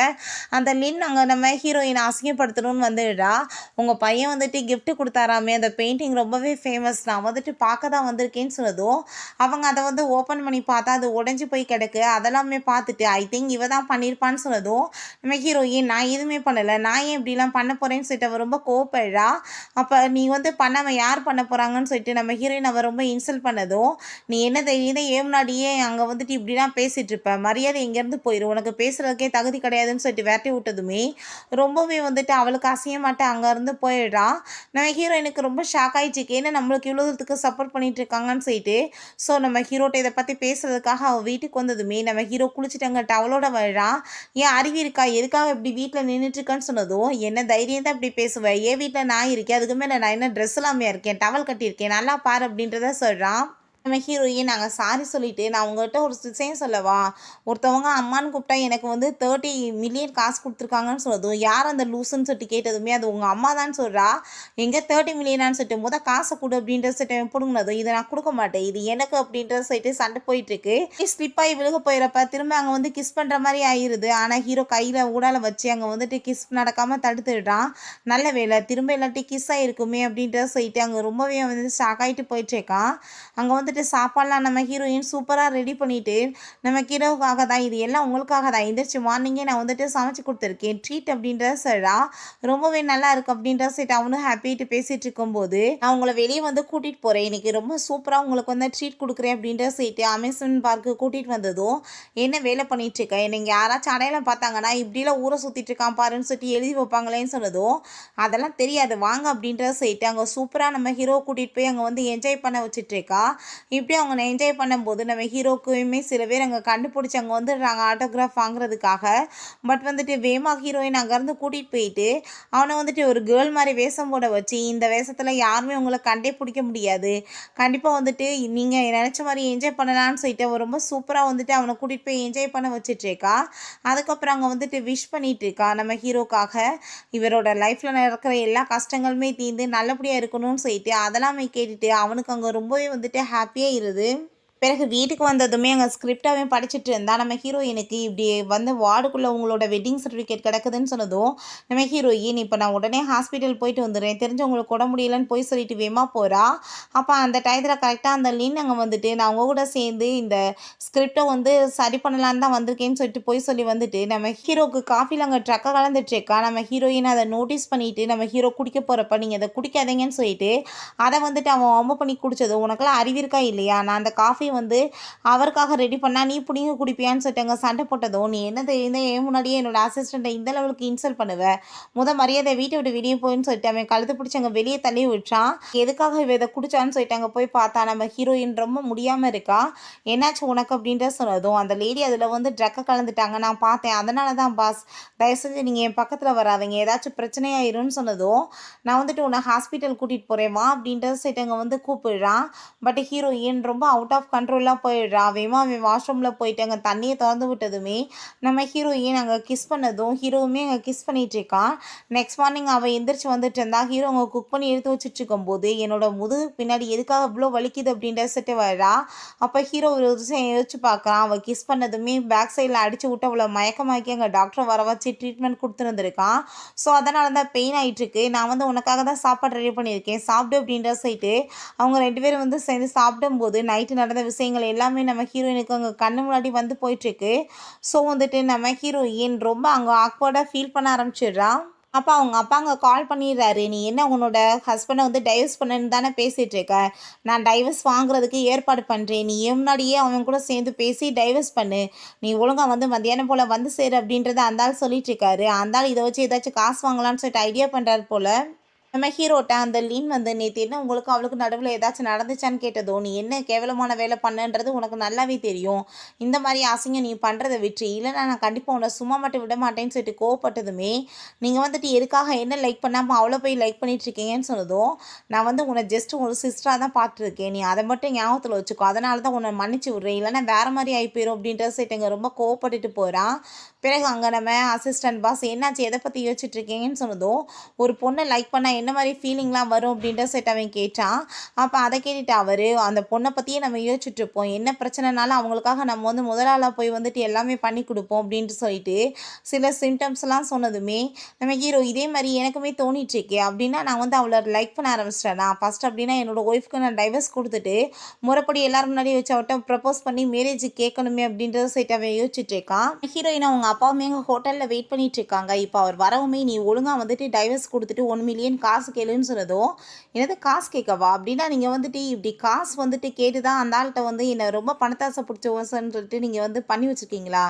Speaker 1: அந்த லின் அங்கே நம்ம ஹீரோயினை அசிங்கப்படுத்தணும்னு வந்துடுறா. உங்கள் பையன் வந்துட்டு gift கொடுத்தாராமே அந்த பெயிண்டிங் ரொம்பவே ஃபேமஸ், நான் வந்துட்டு பார்க்க தான் வந்திருக்கேன்னு சொன்னதும் அவங்க அதை வந்து ஓப்பன் பண்ணி பார்த்தா அது உடஞ்சி போய் கிடக்கு. அதெல்லாமே பார்த்துட்டு ஐ திங்க் இவ தான் பண்ணியிருப்பான்னு சொன்னதும் நம்ம ஹீரோயின் நான் எதுவுமே பண்ணலை, நான் ஏன் இப்படிலாம் பண்ண போகிறேன்னு சொல்லிட்டு அவள் ரொம்ப கோவப்படுறா. அப்போ நீ வந்து பண்ணாமல் யார் பண்ண போகிறாங்கன்னு சொல்லிட்டு நம்ம ஹீரோயின் அவள் ரொம்ப இன்சல்ட் பண்ணதும் நீ என்ன தைரியதை முன்னாடியே அங்கே வந்துட்டு இப்படிலாம் பேசிகிட்டு இருப்ப, மரியாதை எங்கேருந்து போயிடும், உனக்கு பேசுகிறதுக்கே தகுதி கிடையாதுன்னு சொல்லிட்டு விரட்டி விட்டதுமே ரொம்பவே வந்துட்டு அவளுக்கு அசியமாட்டு அங்கேருந்து போயிடுறா. நம்ம ஹீரோயினுக்கு ரொம்ப ஷாக் ஆகிடுச்சு, ஏன்னா நம்மளுக்கு இவ்வளோ தூரத்துக்கு சப்போர்ட் பண்ணிட்டு இருக்காங்கன்னு சொல்லிட்டு. ஸோ நம்ம ஹீரோட்ட இதை பற்றி பேசுறதுக்காக அவள் வீட்டுக்கு வந்ததுமே நம்ம ஹீரோ குளிச்சுட்டாங்க டவலோட வர்றான். ஏன் அறிவி இருக்கா, எதுக்காக இப்படி வீட்டில் நின்றுட்டுருக்கான்னு சொன்னதும் என்ன தைரியம் தான் இப்படி பேசுவேன், என் வீட்டில் நான் இருக்கேன், அதுக்கு மேலே நான் என்ன ட்ரெஸ் எல்லாமே இருக்கேன், டவல் கட்டியிருக்கேன், நல்லா பாரு அப்படின்றத சொல்கிறான். நம்ம ஹீரோயின் நாங்கள் சாரி சொல்லிட்டு நான் உங்கள்கிட்ட ஒரு விஷயம் சொல்லவா, ஒருத்தவங்க அம்மான்னு கூப்பிட்டா எனக்கு வந்து 30 மில்லியன் காசு கொடுத்துருக்காங்கன்னு சொன்னதும் யார் அந்த லூசுன்னு சொல்லிட்டு கேட்டதுமே அது உங்கள் அம்மா தான் சொல்கிறா. எங்கே 30 மில்லியனான்னு சொல்லிட்டு காசை கொடு அப்படின்ற சொல்லிட்டு பிடுங்கினதும் இதை நான் கொடுக்க மாட்டேன் இது எனக்கு அப்படின்ற சொல்லிட்டு சண்டை போயிட்டுருக்கு. ஸ்லிப் ஆகி விழுக போயிடறப்ப திரும்ப அங்கே வந்து கிஸ் பண்ணுற மாதிரி ஆயிடுது. ஆனால் ஹீரோ கையில் ஊடால வச்சு அங்கே வந்துட்டு கிஸ் நடக்காமல் தடுத்துடுறான். நல்ல வேலை திரும்ப இல்லாட்டி கிஸ் ஆகிருக்குமே அப்படின்ற சொல்லிட்டு அங்கே ரொம்பவே வந்து ஷாக் ஆகிட்டு போயிட்டுருக்கான். அங்கே வந்துட்டு சாப்பாடெலாம் நம்ம ஹீரோயின் சூப்பராக ரெடி பண்ணிவிட்டு நம்ம ஹீரோவுக்காக தான் இது எல்லாம் உங்களுக்காக தான் எந்திரிச்சு மார்னிங்கே நான் வந்துட்டு சமைச்சு கொடுத்துருக்கேன் ட்ரீட் அப்படின்ற சொல்கிறா. ரொம்பவே நல்லா இருக்குது அப்படின்ற சொல்லிட்டு அவனும் ஹாப்பிட்டு பேசிகிட்டு இருக்கும்போது நான் உங்களை வெளியே வந்து கூட்டிகிட்டு போகிறேன் இன்றைக்கி ரொம்ப சூப்பராக உங்களுக்கு வந்து ட்ரீட் கொடுக்குறேன் அப்படின்ற சொல்லிட்டு அமேசான் பார்க்கு கூட்டிகிட்டு வந்ததும் என்ன வேலை பண்ணிகிட்ருக்கேன் நீங்கள் யாராச்சும் அடையாளம் பார்த்தாங்கன்னா இப்படிலாம் ஊரை சுற்றிட்டு இருக்கான் பாருன்னு சொல்லிட்டு எழுதி வைப்பாங்களேன்னு சொன்னதும் அதெல்லாம் தெரியாது வாங்க அப்படின்ற சொல்லிட்டு அங்கே சூப்பராக நம்ம ஹீரோ கூட்டிகிட்டு போய் அங்கே வந்து என்ஜாய் பண்ண வச்சுட்ருக்கா. இப்படி அவங்க என்ஜாய் பண்ணும்போது நம்ம ஹீரோக்குமே சில பேர் அங்கே கண்டுபிடிச்சி அங்கே வந்துடுறாங்க ஆட்டோகிராஃப் வாங்குறதுக்காக. பட் வந்துட்டு வேமா ஹீரோயின் அங்கேருந்து கூட்டிகிட்டு போயிட்டு அவனை வந்துட்டு ஒரு கேர்ள் மாதிரி வேஷம் போட வச்சு இந்த வேஷத்தில் யாருமே உங்களை கண்டே பிடிக்க முடியாது, கண்டிப்பாக வந்துட்டு நீங்கள் நினச்ச மாதிரி என்ஜாய் பண்ணலான்னு சொல்லிட்டு அவன் ரொம்ப சூப்பராக வந்துட்டு அவனை கூட்டிகிட்டு போய் என்ஜாய் பண்ண வச்சிட்ருக்கா. அதுக்கப்புறம் அங்கே வந்துட்டு விஷ் பண்ணிகிட்டு இருக்கா நம்ம ஹீரோக்காக இவரோட லைஃப்பில் நடக்கிற எல்லா கஷ்டங்களுமே தீர்ந்து நல்லபடியாக இருக்கணும்னு சொல்லிட்டு அதெல்லாமே கேட்டுட்டு அவனுக்கு அங்கே ரொம்பவே வந்துட்டு ஹாப்பியாக இருது. பிறகு வீட்டுக்கு வந்ததுமே அங்கே ஸ்கிரிப்டாகவே படிச்சுட்டு இருந்தா நம்ம ஹீரோயினுக்கு இப்படி வந்து வார்டுக்குள்ளே உங்களோட வெட்டிங் சர்டிஃபிகேட் கிடக்குதுன்னு சொன்னதும் நம்ம ஹீரோயின் இப்போ நான் உடனே ஹாஸ்பிட்டல் போயிட்டு வந்துடுறேன் தெரிஞ்சவங்களுக்கு உட முடியலன்னு போய் சொல்லிட்டு வேமா போகிறா. அப்போ அந்த டயத்தில் கரெக்டாக அந்த லீன் அங்கே வந்துட்டு நான் அவங்க கூட சேர்ந்து இந்த ஸ்கிரிப்டை வந்து சரி பண்ணலான்னு தான் வந்திருக்கேன்னு சொல்லிட்டு போய் சொல்லி வந்துட்டு நம்ம ஹீரோக்கு காஃபியில் அங்கே ட்ரக்கை கலந்துட்டுருக்கா. நம்ம ஹீரோயின் அதை நோட்டீஸ் பண்ணிவிட்டு நம்ம ஹீரோ குடிக்க போகிறப்ப நீங்கள் அதை குடிக்காதீங்கன்னு சொல்லிட்டு அதை வந்துட்டு அவன் ரொம்ப பண்ணி குடித்தது உனக்கெல்லாம் அறிவிருக்கா இல்லையா, நான் அந்த காஃபி வந்து அவருக்காக ரெடி பண்ணா நீ புடிங்க குடிப்பியான்னு சொல்லிட்டாங்க. சண்டை போட்டதும் நீ என்ன தெரியுது ஏன் முன்னாடியே என்னோட அசிஸ்டண்ட்டை இந்த லெவலுக்கு இன்சல்ட் பண்ணுவேன், மரியாதை வீட்டை விட்டு வெளியே போயின்னு சொல்லிட்டு அவன் கழுத்து பிடிச்சி அங்கே வெளியே தள்ளி விட்டான். எதுக்காக இவ இதை குடிச்சான்னு சொல்லிட்டு அங்கே போய் பார்த்தா நம்ம ஹீரோயின் ரொம்ப முடியாமல் இருக்கா. என்னாச்சு உனக்கு அப்படின்ற சொன்னதும் அந்த லேடி அதில் வந்து ட்ரக்கை கலந்துட்டாங்க நான் பார்த்தேன் அதனால தான் பாஸ் தயவு செஞ்சு நீங்கள் என் பக்கத்தில் வராதிங்க ஏதாச்சும் பிரச்சனையாயிரும்னு சொன்னதும் நான் வந்துட்டு உன்னை ஹாஸ்பிட்டல் கூட்டிகிட்டு போகிறேன் வா அப்படின்ற சொல்லிட்டு அங்கே வந்து கூப்பிடுறான். பட் ஹீரோயின் ரொம்ப அவுட் ஆஃப் கண்ட்ரோலாக போயிடுறா. அவன் வாஷ்ரூமில் போயிட்டு அங்கே தண்ணியை திறந்து விட்டதுமே நம்ம ஹீரோயின் அங்கே கிஸ் பண்ணதும் ஹீரோவுமே அங்கே கிஸ் பண்ணிகிட்டு இருக்கான். நெக்ஸ்ட் மார்னிங் அவள் எந்திரிச்சு வந்துட்டு இருந்தா. ஹீரோ அவங்க குக் பண்ணி எடுத்து வச்சுட்டு இருக்கும்போது என்னோட முதுகு பின்னாடி எதுக்காக இவ்வளோ வலிக்குது அப்படின்ற சொல்லிட்டு வரா. அப்போ ஹீரோ ஒரு விஷயம் யோசிச்சு பார்க்குறான். அவள் கிஸ் பண்ணதுமே பேக் சைடில் அடிச்சு விட்டு அவளை மயக்கமாக்கி அங்கே டாக்டரை வர வச்சு ட்ரீட்மெண்ட் கொடுத்துருந்துருக்கான். ஸோ அதனால தான் பெயின் ஆகிட்டுருக்கு. நான் வந்து உனக்காக தான் சாப்பாடு ரெடி பண்ணியிருக்கேன் சாப்பிடு அப்படின்ற சொல்லிட்டு அவங்க 2 பேரும் வந்து சேர்ந்து சாப்பிடும்போது நைட்டு நடந்த விஷயங்கள் எல்லாமே நம்ம ஹீரோயினுக்கு அங்கே கண்ணு முன்னாடி வந்து போயிட்டுருக்கு. ஸோ வந்துட்டு நம்ம ஹீரோயின் ரொம்ப அங்கே ஆக்வர்டாக ஃபீல் பண்ண ஆரம்பிச்சிடுறா. அப்போ அவங்க அப்பா அங்கே கால் பண்ணிடுறாரு. நீ என்ன உன்னோட ஹஸ்பண்டை வந்து டைவர்ஸ் பண்ணுன்னு தானே பேசிகிட்டு இருக்க, நான் டைவர்ஸ் வாங்குறதுக்கு ஏற்பாடு பண்ணுறேன், நீ முன்னாடியே அவன் கூட சேர்ந்து பேசி டைவர்ஸ் பண்ணு, நீ ஒழுங்காக வந்து மத்தியானம் போல் வந்து சேரு அப்படின்றத அந்த ஆள் சொல்லிட்டு இருக்காரு. அந்த ஆள் இதை வச்சு ஏதாச்சும் காசு வாங்கலான்னு சொல்லிட்டு ஐடியா பண்ணுறாரு போல். நம்ம ஹீரோட்ட அந்த லீன் வந்து நேற்று என்ன உங்களுக்கு அவளுக்கு நடுவில் ஏதாச்சும் நடந்துச்சான்னு கேட்டதோ நீ என்ன கேவலமான வேலை பண்ணன்றது உனக்கு நல்லாவே தெரியும், இந்த மாதிரி ஆசைங்க நீ பண்ணுறதை விட்டு இல்லைனா நான் கண்டிப்பாக உன்னை சும்மா மட்டும் விட மாட்டேன்னு சொல்லிட்டு கோவப்பட்டதுமே நீங்கள் வந்துட்டு எதுக்காக என்ன லைக் பண்ணாமல் அவ்வளோ போய் லைக் பண்ணிகிட்ருக்கீங்கன்னு சொன்னதும் நான் வந்து உன்னை ஜஸ்ட் ஒரு சிஸ்டராக தான் பார்த்துருக்கேன், நீ அதை மட்டும் ஞாபகத்தில் வச்சுக்கோ, அதனால தான் உன்னை மன்னிச்சு விட்றேன், இல்லைனா வேறு மாதிரி ஆகி போயிடும் அப்படின்ற சொல்லிட்டு ரொம்ப கோவப்பட்டுட்டு போகிறான். பிறகு அங்கே நம்ம அசிஸ்டன்ட் பாஸ் என்னாச்சு எதை பற்றி யோசிச்சுட்டு இருக்கீங்கன்னு சொன்னதும் ஒரு பொண்ணை லைக் பண்ணால் என்ன மாதிரி ஃபீலிங்லாம் வரும் அப்படின்ற செட் அவன் கேட்டான். அப்போ அதை கேட்டுட்டு அவர் அந்த பொண்ணை பற்றியே நம்ம யோசிச்சுட்டு இருப்போம், என்ன பிரச்சனைனாலும் அவங்களுக்காக நம்ம வந்து முதலாளாக போய் வந்துட்டு எல்லாமே பண்ணி கொடுப்போம் அப்படின்ட்டு சொல்லிட்டு சில சிம்டம்ஸ்லாம் சொன்னதுமே நம்ம ஹீரோ இதே மாதிரி எனக்குமே தோணிட்டுருக்கே அப்படின்னா நான் வந்து அவளை லைக் பண்ண ஆரம்பிச்சிட்டேன், நான் ஃபஸ்ட் அப்படின்னா என்னோடய ஒய்ஃப்க்கு நான் டைவர்ஸ் கொடுத்துட்டு முறைப்படி எல்லாரும் முன்னாடி வச்சு அவட்ட ப்ரப்போஸ் பண்ணி மேரேஜ் கேட்கணுமே அப்படின்றத சைட் அவன் யோசிச்சுட்டு இருக்கான். ஹீரோயினை அவங்க அப்பாவுமே எங்கள் ஹோட்டலில் வெயிட் பண்ணிட்டு இருக்காங்க. இப்போ அவர் வரவுமே நீ ஒழுங்காக வந்துட்டு டைவர்ஸ் கொடுத்துட்டு 1 மில்லியன் காசு கேளுன்னு சொன்னதும் எனது காசு கேட்கவா அப்படின்னா நீங்கள் வந்துட்டு இப்படி காசு வந்துட்டு கேட்டு தான் அந்த ஆள்கிட்ட வந்து என்னை ரொம்ப பணத்தாசை பிடிச்சவசன்னு சொல்லிட்டு நீங்கள் வந்து பண்ணி வச்சுருக்கீங்களா,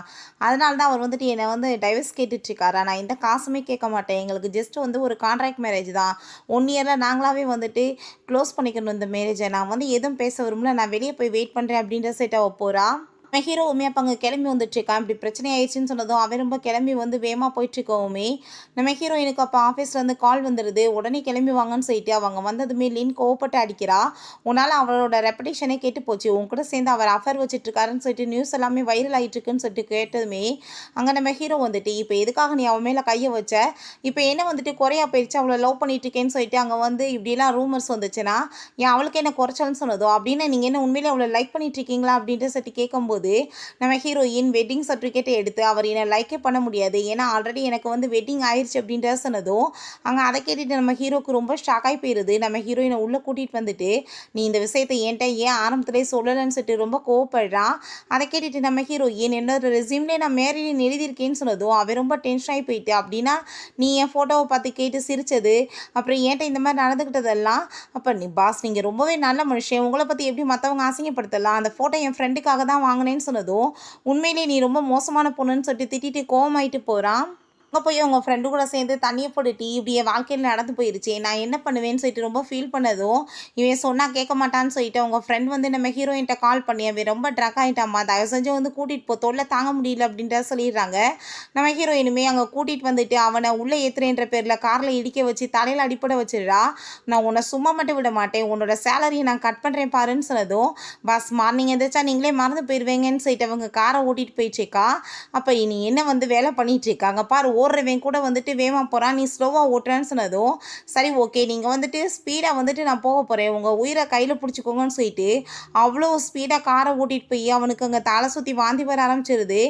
Speaker 1: அதனால தான் அவர் வந்துட்டு என்னை வந்து டைவர்ஸ் கேட்டுட்ருக்காரா, நான் எந்த காசுமே கேட்க மாட்டேன், எங்களுக்கு ஜஸ்ட் வந்து ஒரு கான்ட்ராக்ட் மேரேஜ் தான், 1 இயரில் நாங்களாகவே வந்துட்டு க்ளோஸ் பண்ணிக்கணும் இந்த மேரேஜை, நான் வந்து எதுவும் பேச விரும்பல, நான் வெளியே போய் வெயிட் பண்ணுறேன் அப்படின்ற செட்டாக போகிறா. நம்ம ஹீரோவுமே அப்போ அங்கே கிளம்பி வந்துட்டுருக்கான். இப்படி பிரச்சனை ஆயிடுச்சுன்னு சொன்னதும் அவன் ரொம்ப கிளம்பி வந்து வேகமாக போயிட்டுருக்கவுமே நம்ம ஹீரோயினுக்கு அப்போ ஆஃபீஸ்லேருந்து கால் வந்துடுது. உடனே கிளம்பி வாங்கன்னு சொல்லிட்டு அவங்க வந்ததுமே லின் கோவப்பட்டு அடிக்கிறா. உன்னால் அவளோட ரெப்புடேஷனே கேட்டு போச்சு. உன் கூட சேர்ந்து அவர் அஃபேர் வச்சுட்ருக்காருன்னு சொல்லிட்டு நியூஸ் எல்லாமே வைரல் ஆகிட்டு இருக்குன்னு சொல்லிட்டு கேட்டதுமே அங்கே நம்ம ஹீரோ வந்துட்டு இப்போ எதுக்காக நீ அவன் மேலே கையை வச்ச, இப்போ என்ன வந்துட்டு குறையா போயிடுச்சு, அவளை லவ் பண்ணிட்டு இருக்கேன்னு சொல்லிட்டு அங்கே வந்து இப்படிலாம் ரூமர்ஸ் வந்துச்சுன்னா ஏன் அவளுக்கு என்ன குறைச்சல்னு சொன்னதோ அப்படின்னு நீங்கள் என்ன உண்மையிலே அவளை லைக் பண்ணிட்டு இருக்கீங்களா அப்படின்ட்டு சொல்லிட்டு கேட்கும்போது நம்ம ஹீரோயின் வெட்டிங் சர்டிஃபிகேட்டை எடுத்து அவர் என்னை லைக்கே பண்ண முடியாது, ஏன்னா ஆல்ரெடி எனக்கு வந்து வெட்டிங் ஆயிடுச்சு அப்படின்ற சொன்னதும் அங்கே அதை கேட்டுட்டு நம்ம ஹீரோக்கு ரொம்ப ஷாக் ஆகி போயிடுது. நம்ம ஹீரோயினை உள்ளே கூட்டிகிட்டு வந்துட்டு நீ இந்த விஷயத்தை என்கிட்ட ஏன் ஆரம்பத்துலேயே சொல்லலைன்னு சொல்லிட்டு ரொம்ப கோவப்படுறான். அதை கேட்டுட்டு நம்ம ஹீரோயின் என்னோட ரெசியூம்லேயே நான் மேரின்னு எழுதியிருக்கேன்னு சொன்னதும் அவன் ரொம்ப டென்ஷன் ஆகி போயிட்டு அப்படின்னா நீ என் ஃபோட்டோவை பார்த்து கேட்டு சிரிச்சது அப்புறம் என்கிட்ட இந்த மாதிரி நடந்துக்கிட்டதெல்லாம் அப்போ நீ பாஸ் நீங்கள் ரொம்பவே நல்ல மனுஷன், உங்களை பற்றி எப்படி மற்றவங்க அசிங்கப்படுத்தலாம், அந்த ஃபோட்டோ என் ஃப்ரெண்டுக்காக தான் வாங்கினேன்னு சொன்னதும் உண்மையிலேயே நீ ரொம்ப மோசமான பொண்ணுன்னு சொல்லிட்டு திட்டிட்டு கோவமாயிட்டு போகிறான். அங்கே போய் அவங்க ஃப்ரெண்டு கூட சேர்ந்து தண்ணியை போட்டுட்டு இப்படி என் வாழ்க்கையில் நடந்து போயிருச்சு, நான் என்ன பண்ணுவேன்னு சொல்லிட்டு ரொம்ப ஃபீல் பண்ணதும் இவன் சொன்னால் கேட்க மாட்டான்னு சொல்லிட்டு அவங்க ஃப்ரெண்ட் வந்து நம்ம ஹீரோயின்ட்ட கால் பண்ணி அவன் ரொம்ப ட்ரக் ஆகிட்டாம்மா, தயவு செஞ்சு வந்து கூட்டிகிட்டு போ, தொல்லை தாங்க முடியல அப்படின்ற சொல்லிடுறாங்க. நம்ம ஹீரோயினுமே அங்கே கூட்டிகிட்டு வந்துட்டு அவனை உள்ளே ஏற்றுறேன்ற பேரில் காரில் இடிக்க வச்சு தலையில் அடிப்படை வச்சிடுறா. நான் உன்னை சும்மா மட்டும் விட மாட்டேன், உன்னோட சேலரியை நான் கட் பண்ணுறேன் பாருன்னு சொன்னதும் பஸ் மார்னிங் எந்திரிச்சா நீங்களே மறந்து போயிடுவேங்கன்னு சொல்லிட்டு அவங்க காரை ஓட்டிகிட்டு போயிட்டுருக்கா. அப்போ நீ என்ன வந்து வேலை பண்ணிகிட்டு இருக்காங்க பாரு, ஓடுறவன் கூட வந்துட்டு வேகமாக போகிறான், நீ ஸ்லோவாக ஓட்டுறேன்னு சொன்னதும் சரி ஓகே நீங்கள் வந்துட்டு ஸ்பீடாக வந்துட்டு நான் போக போகிறேன், உங்கள் உயிரை கையில் பிடிச்சிக்கோங்கன்னு சொல்லிட்டு அவ்வளோ ஸ்பீடாக காரை ஓட்டிகிட்டு போய் அவனுக்கு அங்கே தலை சுற்றி வாந்தி வர ஆரம்பிச்சிருது.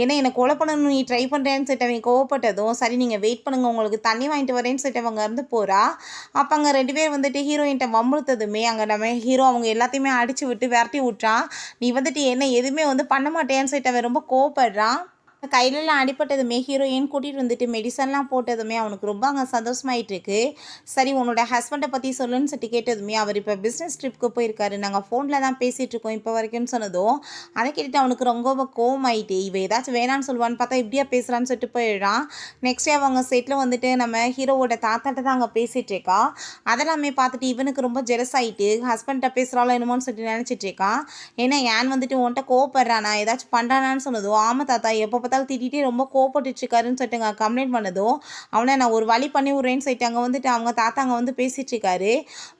Speaker 1: ஏன்னா என்னை கொலை பண்ணணும் நீ ட்ரை பண்ணுறேன்னு சொல்லிட்டு அவன் கோவப்பட்டதும் சரி நீங்கள் வெயிட் பண்ணுங்கள் உங்களுக்கு தண்ணி வாங்கிட்டு வரேன்னு சொல்லிட்டு அவங்க இருந்து போகிறா. அப்போ அங்கே 2 பேர் வந்துட்டு ஹீரோயின்ட்ட வம்புழுத்ததுமே அங்கே நம்ம ஹீரோ அவங்க எல்லாத்தையுமே அடித்து விட்டு விரட்டி விட்றான். நீ வந்துட்டு என்ன எதுவுமே வந்து பண்ண மாட்டேன்னு சொல்லிட்டு அவன் ரொம்ப கோவப்படுறான். கையிலலாம் அடிபட்டதுமே ஹீரோயின் கூட்டிகிட்டு வந்துட்டு மெடிசன்லாம் போட்டதுமே அவனுக்கு ரொம்ப அங்கே சந்தோஷமாயிட்டு இருக்கு. சரி உன்னோட ஹஸ்பண்டை பற்றி சொல்லுன்னு சொல்லிட்டு கேட்டதுமே அவர் இப்போ பிஸ்னஸ் ட்ரிப்புக்கு போயிருக்காரு, நாங்கள் ஃபோனில் தான் பேசிகிட்டு இருக்கோம் இப்போ வரைக்கும்னு சொன்னதும் அதை கேட்டுட்டு அவனுக்கு ரொம்ப கோவமாயிட்டு இவ ஏதாச்சும் வேணான்னு சொல்லுவான்னு பார்த்தா இப்படியா பேசுகிறான்னு சொல்லிட்டு போயிடுறான். நெக்ஸ்ட் டே அவங்க செட்டில் வந்துட்டு நம்ம ஹீரோவோட தாத்தாட்ட தான் அங்கே பேசிகிட்டு இருக்கா. அதெல்லாமே பார்த்துட்டு இவனுக்கு ரொம்ப ஜெலஸ் ஆகிட்டு ஹஸ்பண்ட்டை பேசுகிறாளோ என்னமோன்னு சொல்லிட்டு நினச்சிட்டு இருக்கான். ஏன்னா ஏன் வந்துட்டு உன்கிட்ட கோவப்படுறானா ஏதாச்சும் பண்ணுறானான்னு சொன்னதும் ஆமாம் தாத்தா எப்போ பார்த்தாலும் திட்டிகிட்டே ரொம்ப கோவப்பட்டுருக்காருன்னு சொல்லிட்டு அங்கே கம்ப்ளைண்ட் பண்ணதும் அவனை நான் ஒரு வழி பண்ணி விட்றேன்னு சொல்லிட்டு அங்கே வந்துட்டு அவங்க தாத்தா அங்கே வந்து பேசிகிட்ருக்காரு.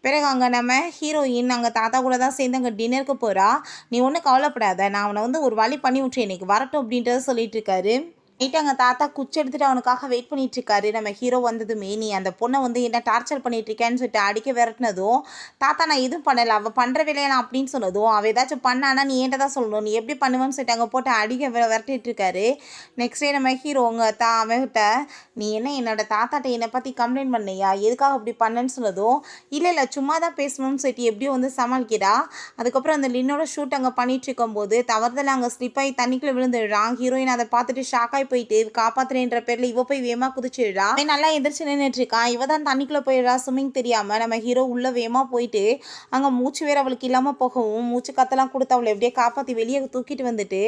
Speaker 1: பிறகு அங்கே நம்ம ஹீரோயின் அங்கே தாத்தா கூட தான் சேர்ந்து அங்கே டின்னருக்கு போகிறா. நீ ஒன்றும் கவலைப்படாத, நான் அவனை வந்து ஒரு வழி பண்ணி விட்றேன், இன்னைக்கு வரட்டும் அப்படின்றத சொல்லிட்டு இருக்காரு. நைட்டு அங்கே தாத்தா குச்சி எடுத்துகிட்டு அவனுக்காக வெயிட் பண்ணிட்டு இருக்காரு. நம்ம ஹீரோ வந்ததுமே நீ அந்த பொண்ணை வந்து என்ன டார்ச்சர் பண்ணிட்டு இருக்கேன்னு சொல்லிட்டு அடிக்க விரட்டினதும் தாத்தா நான் எதுவும் பண்ணலை, அவள் பண்ணுற வேலையை நான் அப்படின்னு சொன்னதும் அவள் ஏதாச்சும் பண்ணானா நீ என்கிட்ட தான் சொல்லணும், நீ எப்படி பண்ணுவேன்னு சொல்லிட்டு அங்கே போட்டு அடிக்க விரட்டிட்டு இருக்காரு. நெக்ஸ்ட் டே நம்ம ஹீரோ அவன்கிட்ட நீ என்ன என்னோட தாத்தாட்ட என்னை பற்றி கம்ப்ளைண்ட் பண்ணியா, எதுக்காக அப்படி பண்ணேன்னு சொன்னதும் இல்லை சும்மா தான் பேசணும்னு சொல்லிட்டு எப்படியும் வந்து சமாளிக்கிறா. அதுக்கப்புறம் அந்த லின்னோட ஷூட் அங்கே பண்ணிட்டு இருக்கும்போது தவறுதல அங்கே ஸ்லிப் ஆகி தண்ணிக்குள்ளே விழுந்துடுறான். ஹீரோயின் அதை பார்த்துட்டு ஷாக்காகி போயிட்டு காப்பாத்துறேன்ற பேர்ல இவ போய் வேமா குதிச்சிடுறா. அவன் நல்லா எந்திரிச்சு நின்றுட்டு இருக்கான். இவ தான் தண்ணிக்குள்ள போயிடுறா ஸ்விம்மிங் தெரியாம. நம்ம ஹீரோ உள்ள வேமா போயிட்டு அங்க மூச்சு வேற அவளுக்கு இல்லாம போகவும் மூச்சு கத்தெல்லாம் கொடுத்து அவளை எப்படியே காப்பாற்றி வெளியே தூக்கிட்டு வந்துட்டு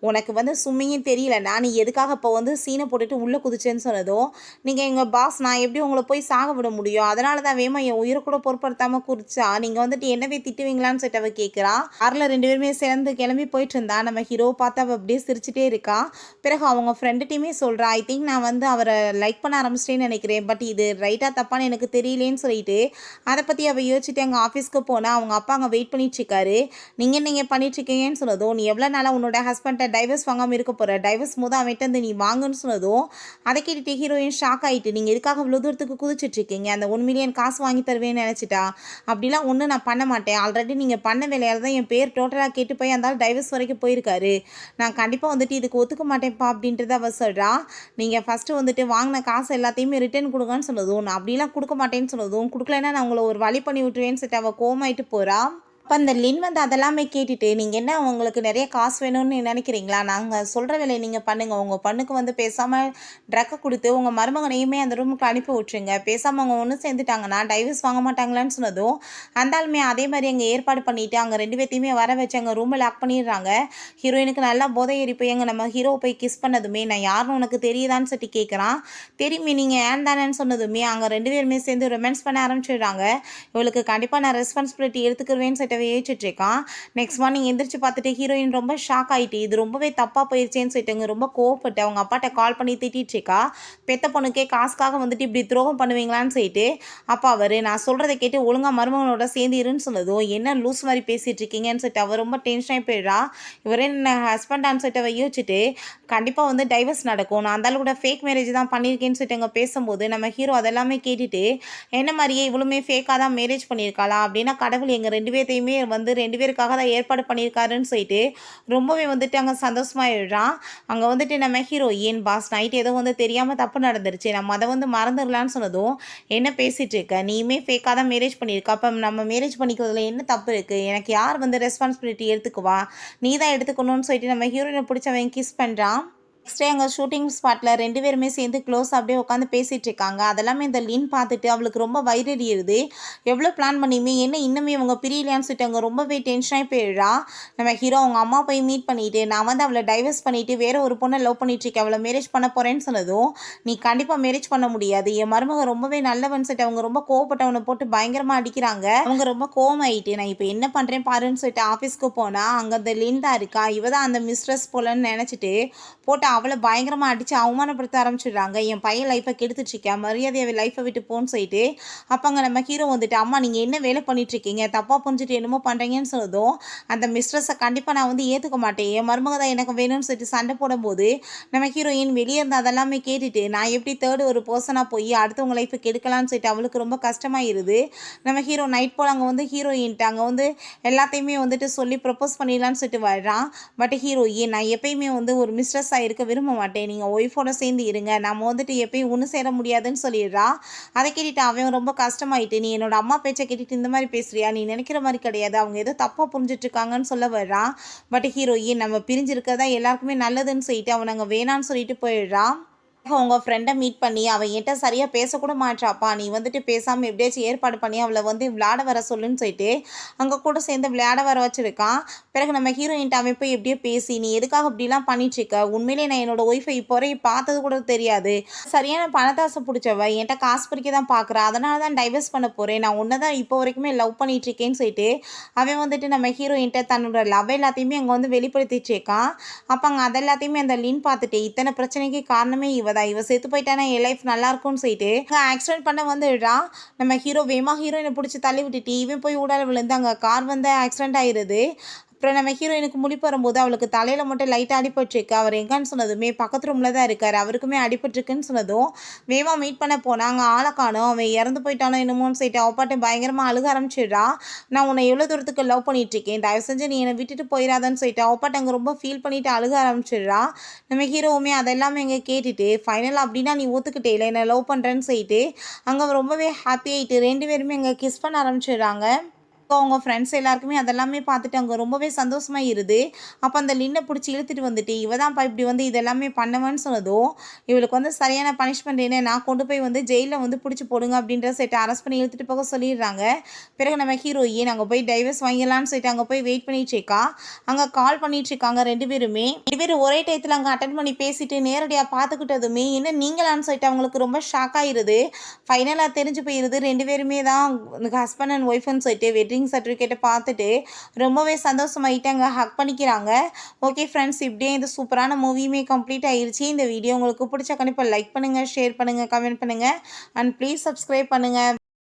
Speaker 1: உனக்கு வந்து ஸ்விம்மிங்கும் தெரியலண்ணா நீ எதுக்காக இப்போ வந்து சீனை போட்டுட்டு உள்ள குதிச்சேன்னு சொன்னதும் நீங்கள் எங்கள் பாஸ் நான் எப்படி உங்களை போய் சாக விட முடியும், அதனால தான் வேமா என் உயிரை கூட பொருட்படுத்தாம குறிச்சா நீங்கள் வந்துட்டு என்னவே திட்டுவீங்களான்னு சொல்லிட்டு அவ கேட்குறா. காரில் 2 பேருமே சேர்ந்து கிளம்பி போயிட்டு இருந்தா. நம்ம ஹீரோ பார்த்து அவள் அப்படியே சிரிச்சுட்டே இருக்கா. பிறகு அவங்க ஃப்ரெண்டுகிட்டையுமே சொல்கிறா ஐ திங்க் நான் வந்து அவரை லைக் பண்ண ஆரம்பிச்சிட்டேன்னு நினைக்கிறேன், பட் இது ரைட்டாக தப்பான்னு எனக்கு தெரியலேன்னு சொல்லிட்டு அதை பற்றி அவள் யோசிச்சுட்டு எங்கள் ஆஃபீஸ்க்கு போனால் அவங்க அப்பா அங்கே வெயிட் பண்ணிட்டுருக்காரு. நீங்கள் பண்ணிட்டுருக்கீங்கன்னு சொன்னதும் நீ எவ்வளோ நாளாக உன்னோட ஹஸ்பண்டை டைவர்ஸ் வாங்காமல் இருக்க போகிற, டைவர்ஸ் போது அவன்கிட்ட வந்து நீ வாங்குன்னு சொன்னதும் அதை கேட்டுட்டு ஹீரோயின் ஷாக் ஆகிட்டு நீங்கள் எதுக்காக இவ்வளோ தூரத்துக்கு குதிச்சிட்ருக்கீங்க, அந்த 1 மில்லியன் காசு வாங்கி தருவேன்னு நினச்சிட்டா, அப்படிலாம் ஒன்றும் நான் பண்ண மாட்டேன், ஆல்ரெடி நீங்கள் பண்ண வேலையால் தான் என் பேர் டோட்டலாக கேட்டு போய் அந்த டைவர்ஸ் வரைக்கும் போயிருக்காரு, நான் கண்டிப்பாக வந்துட்டு இதுக்கு ஒத்துக்க மாட்டேன்ப்பா அப்படின்றத அவள் சொல்கிறா. நீங்கள் ஃபஸ்ட்டு வந்துட்டு வாங்கின காசு எல்லாத்தையுமே ரிட்டர்ன் கொடுங்கன்னு சொன்னதும் நான் அப்படிலாம் கொடுக்க மாட்டேன்னு சொன்னதும் கொடுக்கலன்னா நான் உங்களை ஒரு வழி பண்ணி விட்டுருவேன்னு சொல்லிட்டு அவள் கோமாயிட்டு போகிறா. அப்போ அந்த லின் வந்து அதெல்லாமே கேட்டுட்டு நீங்கள் என்ன உங்களுக்கு நிறைய காசு வேணும்னு நினைக்கிறீங்களா, நாங்கள் சொல்கிற வேலையை நீங்கள் பண்ணுங்கள், உங்கள் பொண்ணுக்கு வந்து பேசாமல் ட்ரக்கை கொடுத்து உங்கள் மருமகனையுமே அந்த ரூமுக்கு அனுப்பி விட்ருங்க, பேசாமல் அவங்க ஒன்று சேர்ந்துட்டாங்கன்னா டைவர்ஸ் வாங்க மாட்டாங்களான்னு சொன்னதும் அந்தாலுமே அதே மாதிரி அங்கே ஏற்பாடு பண்ணிவிட்டு அங்கே 2 பேர்த்தையுமே வர வச்சு அங்கே ரூமை லாக் பண்ணிடுறாங்க. ஹீரோயினுக்கு நல்லா போதை ஏறி போய் அங்கே நம்ம ஹீரோ போய் கிஸ் பண்ணதுமே நான் யாருன்னு உனக்கு தெரியுதான்னு சொல்லி கேட்குறான். தெரியுமே நீங்கள் ஏன் தானேன்னு சொன்னதுமே அங்கே 2 பேருமே சேர்ந்து ரொமான்ஸ் பண்ண ஆரம்பிச்சிடுறாங்க. இவளுக்கு கண்டிப்பாக நான் ரெஸ்பான்சிபிலிட்டி எடுத்துக்கிறவேன்னு சொல்லிட்டு சொல்லிட்டு யோசிச்சுட்டு இருக்கான். நெக்ஸ்ட் மார்னிங் எந்திரிச்சு பார்த்துட்டு ஹீரோயின் ரொம்ப ஷாக் ஆகிட்டு இது ரொம்பவே தப்பாக போயிடுச்சேன்னு சொல்லிட்டுங்க ரொம்ப கோவப்பட்டு அவங்க அப்பாட்ட கால் பண்ணி திட்டிட்டு இருக்கா. பெத்த பொண்ணுக்கே காசுக்காக வந்துட்டு இப்படி துரோகம் பண்ணுவீங்களான்னு சொல்லிட்டு அப்பா அவர் நான் சொல்கிறத கேட்டு ஒழுங்காக மருமகனோட சேர்ந்து இருன்னு சொன்னதும் என்ன லூஸ் மாதிரி பேசிகிட்டு இருக்கீங்கன்னு சொல்லிட்டு அவர் ரொம்ப டென்ஷன் ஆகி போயிடுறா. இவரே என்ன ஹஸ்பண்டான்னு சொல்லிட்டு யோசிச்சுட்டு கண்டிப்பாக வந்து டைவர்ஸ் நடக்கும், நான் அந்தாலும் கூட ஃபேக் மேரேஜ் தான் பண்ணியிருக்கேன்னு சொல்லிட்டு அங்கே பேசும்போது நம்ம ஹீரோ அதெல்லாமே கேட்டுட்டு என்ன மாதிரியே இவ்வளவுமே ஃபேக்காக தான் மேரேஜ் பண்ணியிருக்காளா அப்படின்னா கடவுள் எங்கள் 2 பேர்த்தையுமே வந்து 2 பேருக்காக தான் ஏற்பாடு பண்ணியிருக்காருன்னு சொல்லிட்டு ரொம்பவே வந்துட்டு அங்கே சந்தோஷமாயிடுறான். அங்கே வந்துட்டு நம்ம ஹீரோ ஏன் பாஸ் நைட் ஏதோ வந்து தெரியாமல் தப்பு நடந்துருச்சு, நம்ம அதை வந்து மறந்துடலான்னு சொன்னதும் என்ன பேசிகிட்டு இருக்க, நீயுமே ஃபேக்காக தான் மேரேஜ் பண்ணியிருக்க, அப்போ நம்ம மேரேஜ் பண்ணிக்கிறதுல என்ன தப்பு இருக்குது, எனக்கு யார் வந்து ரெஸ்பான்சிபிலிட்டி எடுத்துக்குவா, நீ தான் எடுத்துக்கணும்னு சொல்லிட்டு நம்ம ஹீரோயினை பிடிச்சவன் கிஸ் பண்ணுறான். நெக்ஸ்ட் டே அங்கே ஷூட்டிங் ஸ்பாட்டில் 2 பேருமே சேர்ந்து க்ளோஸ் அப்படியே உட்காந்து பேசிகிட்டு இருக்காங்க. அதெல்லாமே இந்த லின் பார்த்துட்டு அவளுக்கு ரொம்ப வயிறறியுது. எவ்வளோ பிளான் பண்ணியுமே என்ன இன்னுமே இவங்க பிரியலையான்னு சொல்லிட்டு அங்கே ரொம்பவே டென்ஷனாகி போயிடுறா. நம்ம ஹீரோ அவங்க அம்மா போய் மீட் பண்ணிவிட்டு நான் வந்து அவளை டைவர்ஸ் பண்ணிவிட்டு வேறு ஒரு பொண்ணை லவ் பண்ணிட்டுருக்கேன், அவளை மேரேஜ் பண்ண போகிறேன்னு சொன்னதும் நீ கண்டிப்பாக மேரேஜ் பண்ண முடியாது, என் மருமக ரொம்பவே நல்லவன் சொல்லிட்டு அவங்க ரொம்ப கோவப்பட்டவனை போட்டு பயங்கரமாக அடிக்கிறாங்க. அவங்க ரொம்ப கோவமாயிட்டு நான் இப்போ என்ன பண்ணுறேன் பாருன்னு சொல்லிட்டு ஆஃபீஸ்க்கு போனால் அங்கே அந்த லின் தான் இருக்கா. இவ தான் அந்த மிஸ்ட்ரஸ் போலன்னு நினச்சிட்டு போட்டு அவளை பயங்கரமாக அடித்து அவமானப்படுத்த ஆரம்பிச்சிடுறாங்க. என் பையன் லைஃப்பை கெடுத்துட்ருக்கேன், மரியாதையை லைஃப்பை விட்டு போன்னு சொல்லிட்டு அப்போ அங்கே நம்ம ஹீரோ வந்துட்டு அம்மா நீங்கள் என்ன வேலை பண்ணிட்டுருக்கீங்க, தப்பாக புரிஞ்சுட்டு என்னமோ பண்ணுறீங்கன்னு சொன்னதும் அந்த மிஸ்ட்ரஸை கண்டிப்பாக நான் வந்து ஏற்றுக்க மாட்டேன், என் மருமக தான் எனக்கு வேணும்னு சொல்லிட்டு சண்டை போடும்போது நம்ம ஹீரோயின் வெளியே இருந்து அதெல்லாமே கேட்டுட்டு நான் எப்படி தேர்டு ஒரு பர்சனாக போய் அடுத்தவங்க லைஃப்பை கெடுக்கலான்னு சொல்லிட்டு அவளுக்கு ரொம்ப கஷ்டமாயிருது. நம்ம ஹீரோ நைட் போல் அங்கே வந்து ஹீரோயின்ட்டு அங்கே வந்து எல்லாத்தையுமே வந்துட்டு சொல்லி ப்ரப்போஸ் பண்ணிடலான்னு சொல்லிட்டு வர்றான். பட் ஹீரோயின் நான் எப்பயுமே வந்து ஒரு மிஸ்ட்ரஸாக இருக்க விரும்ப மாட்டேன், நீங்கள் ஒய்ஃபோட சேர்ந்து இருங்க, நம்ம வந்துட்டு எப்பயும் ஒன்று சேர முடியாதுன்னு சொல்லிடுறா. அதை கேட்டுட்டு அவன் ரொம்ப கஷ்டமாயிட்டு நீ என்னோட அம்மா பேச்சை கேட்டுட்டு இந்த மாதிரி பேசுறியா, நீ நினைக்கிற மாதிரி கிடையாது, அவங்க ஏதோ தப்பாக புரிஞ்சிட்டு இருக்காங்கன்னு சொல்ல வர்றான். பட் ஹீரோயின் நம்ம பிரிஞ்சிருக்கதா எல்லாருக்குமே நல்லதுன்னு சொல்லிட்டு அவன் அங்கே வேணான்னு சொல்லிட்டு போயிடுறான். உங்கள் ஃப்ரெண்டை மீட் பண்ணி அவள் என்கிட்ட சரியாக பேசக்கூட மாட்டாப்பா, நீ வந்துட்டு பேசாமல் எப்படியாச்சும் ஏற்பாடு பண்ணி அவளை வந்து விளையாட வர சொல்லுன்னு சொல்லிட்டு அங்கே கூட சேர்ந்து விளையாட வர வச்சுருக்கான். பிறகு நம்ம ஹீரோயின்ட்ட அவன் போய் எப்படியோ பேசி நீ எதுக்காக இப்படிலாம் பண்ணிட்டுருக்க, உண்மையிலே நான் என்னோடய ஒய்ஃபை இப்போ வரை பார்த்தது கூட தெரியாது, சரியான பணத்தாசை பிடிச்சவ, என்கிட்ட காசு பறிக்க தான் பார்க்குறா, அதனால தான் டைவர்ஸ் பண்ண போகிறேன், நான் உன்னை தான் இப்போ வரைக்குமே லவ் பண்ணிகிட்ருக்கேன்னு சொல்லிட்டு அவன் வந்துட்டு நம்ம ஹீரோயின்ட்ட தன்னோட லவ் எல்லாத்தையுமே அங்கே வந்து வெளிப்படுத்திட்டு இருக்கான். அப்போ அங்கே அது எல்லாத்தையுமே அந்த லின் பார்த்துட்டு இத்தனை பிரச்சனைக்கு காரணமே இவ செத்து போயிட்டானா என் லைஃப் நல்லா இருக்கும்னு சொல்லிட்டு ஆக்சிடென்ட் பண்ண வந்துடுறா. நம்ம ஹீரோ வேமா ஹீரோயினை பிடிச்சி தள்ளி விட்டுட்டு இவன் போய் ஊடால விழுந்து அங்கே கார் வந்து ஆக்சிடென்ட் ஆயிடுது. அப்புறம் நம்ம ஹீரோயினுக்கு முழிப்பு வரும்போது அவளுக்கு தலையில் மட்டும் லைட்டாக அடிபட்டுருக்கு. அவர் எங்கன்னு சொன்னதுமே பக்கத்து ரூமில் தான் இருக்கார், அவருக்குமே அடிபட்டுருக்குன்னு சொன்னதும் வேகமாக மீட் பண்ண போனால் அங்கே ஆளை காணும், அவன் இறந்து போயிட்டானோ என்னமோன்னு சொல்லிட்டு அவப்பாட்டு பயங்கரமாக அழுக ஆரம்பிச்சிடுறா. நான் உன்னை எவ்வளோ தூரத்துக்கு லவ் பண்ணிகிட்ருக்கேன், தயவு செஞ்சு நீ என்னை விட்டுட்டு போயிடாதான்னு சொல்லிட்டு அவப்பாட்டு அங்கே ரொம்ப ஃபீல் பண்ணிவிட்டு அழுக ஆரம்பிச்சிடுறா. நம்ம ஹீரோவுமே அதெல்லாமே இங்கே கேட்டுட்டு ஃபைனலாக அப்படின்னா நீ ஒத்துக்கிட்டே இல்லை என்னை லவ் பண்ணுறேன்னு சொல்லிட்டு அங்கே ரொம்பவே ஹாப்பி ஆகிட்டு 2 பேருமே அங்கே கிஸ் பண்ண ஆரம்பிச்சிடுறாங்க. அவங்க ஃப்ரெண்ட்ஸ் எல்லாருக்குமே அதெல்லாமே பார்த்துட்டு அங்கே ரொம்பவே சந்தோஷமாக இருது. அப்போ அந்த லின்னை பிடிச்சி இழுத்துட்டு வந்துட்டு இவ தான்ப்பா இப்படி வந்து இதெல்லாமே பண்ணவன்னு சொன்னதும் இவளுக்கு வந்து சரியான பனிஷ்மெண்ட் என்ன நான் கொண்டு போய் வந்து ஜெயிலில் வந்து பிடிச்சி போடுங்க அப்படின்ற செட்டை அரெஸ்ட் பண்ணி இழுத்துட்டு போக சொல்லிடுறாங்க. பிறகு நம்ம ஹீரோயின் அங்கே போய் டைவர்ஸ் வாங்கிடலான்னு சொல்லிட்டு அங்கே போய் வெயிட் பண்ணிட்டு இருக்கா. அங்கே கால் பண்ணிட்டு இருக்காங்க 2 பேருமே. 2 பேரும் ஒரே டயத்தில் அங்கே அட்டன் பண்ணி பேசிட்டு நேரடியாக பார்த்துக்கிட்டதுமே என்ன நீங்களான்னு சொல்லிட்டு அவங்களுக்கு ரொம்ப ஷாக் ஆகிருது. ஃபைனலாக தெரிஞ்சு போயிடுது 2 பேருமே தான் ஹஸ்பண்ட் அண்ட் ஒய்ஃப்னு சொல்லிட்டு வெட்டிங் சர்டிஃபிகேட்டை பார்த்துட்டு ரொம்பவே சந்தோஷமாயிட்டு அங்கே ஹக் பண்ணிக்கிறாங்க. ஓகே ஃப்ரெண்ட்ஸ், இப்படியே இந்த சூப்பரான மூவியுமே கம்ப்ளீட் ஆயிடுச்சு. இந்த வீடியோ உங்களுக்கு பிடிச்ச கண்டிப்பாக லைக் பண்ணுங்கள், ஷேர் பண்ணுங்கள், கமெண்ட் பண்ணுங்கள் அண்ட் ப்ளீஸ் சப்ஸ்கிரைப் பண்ணுங்கள்.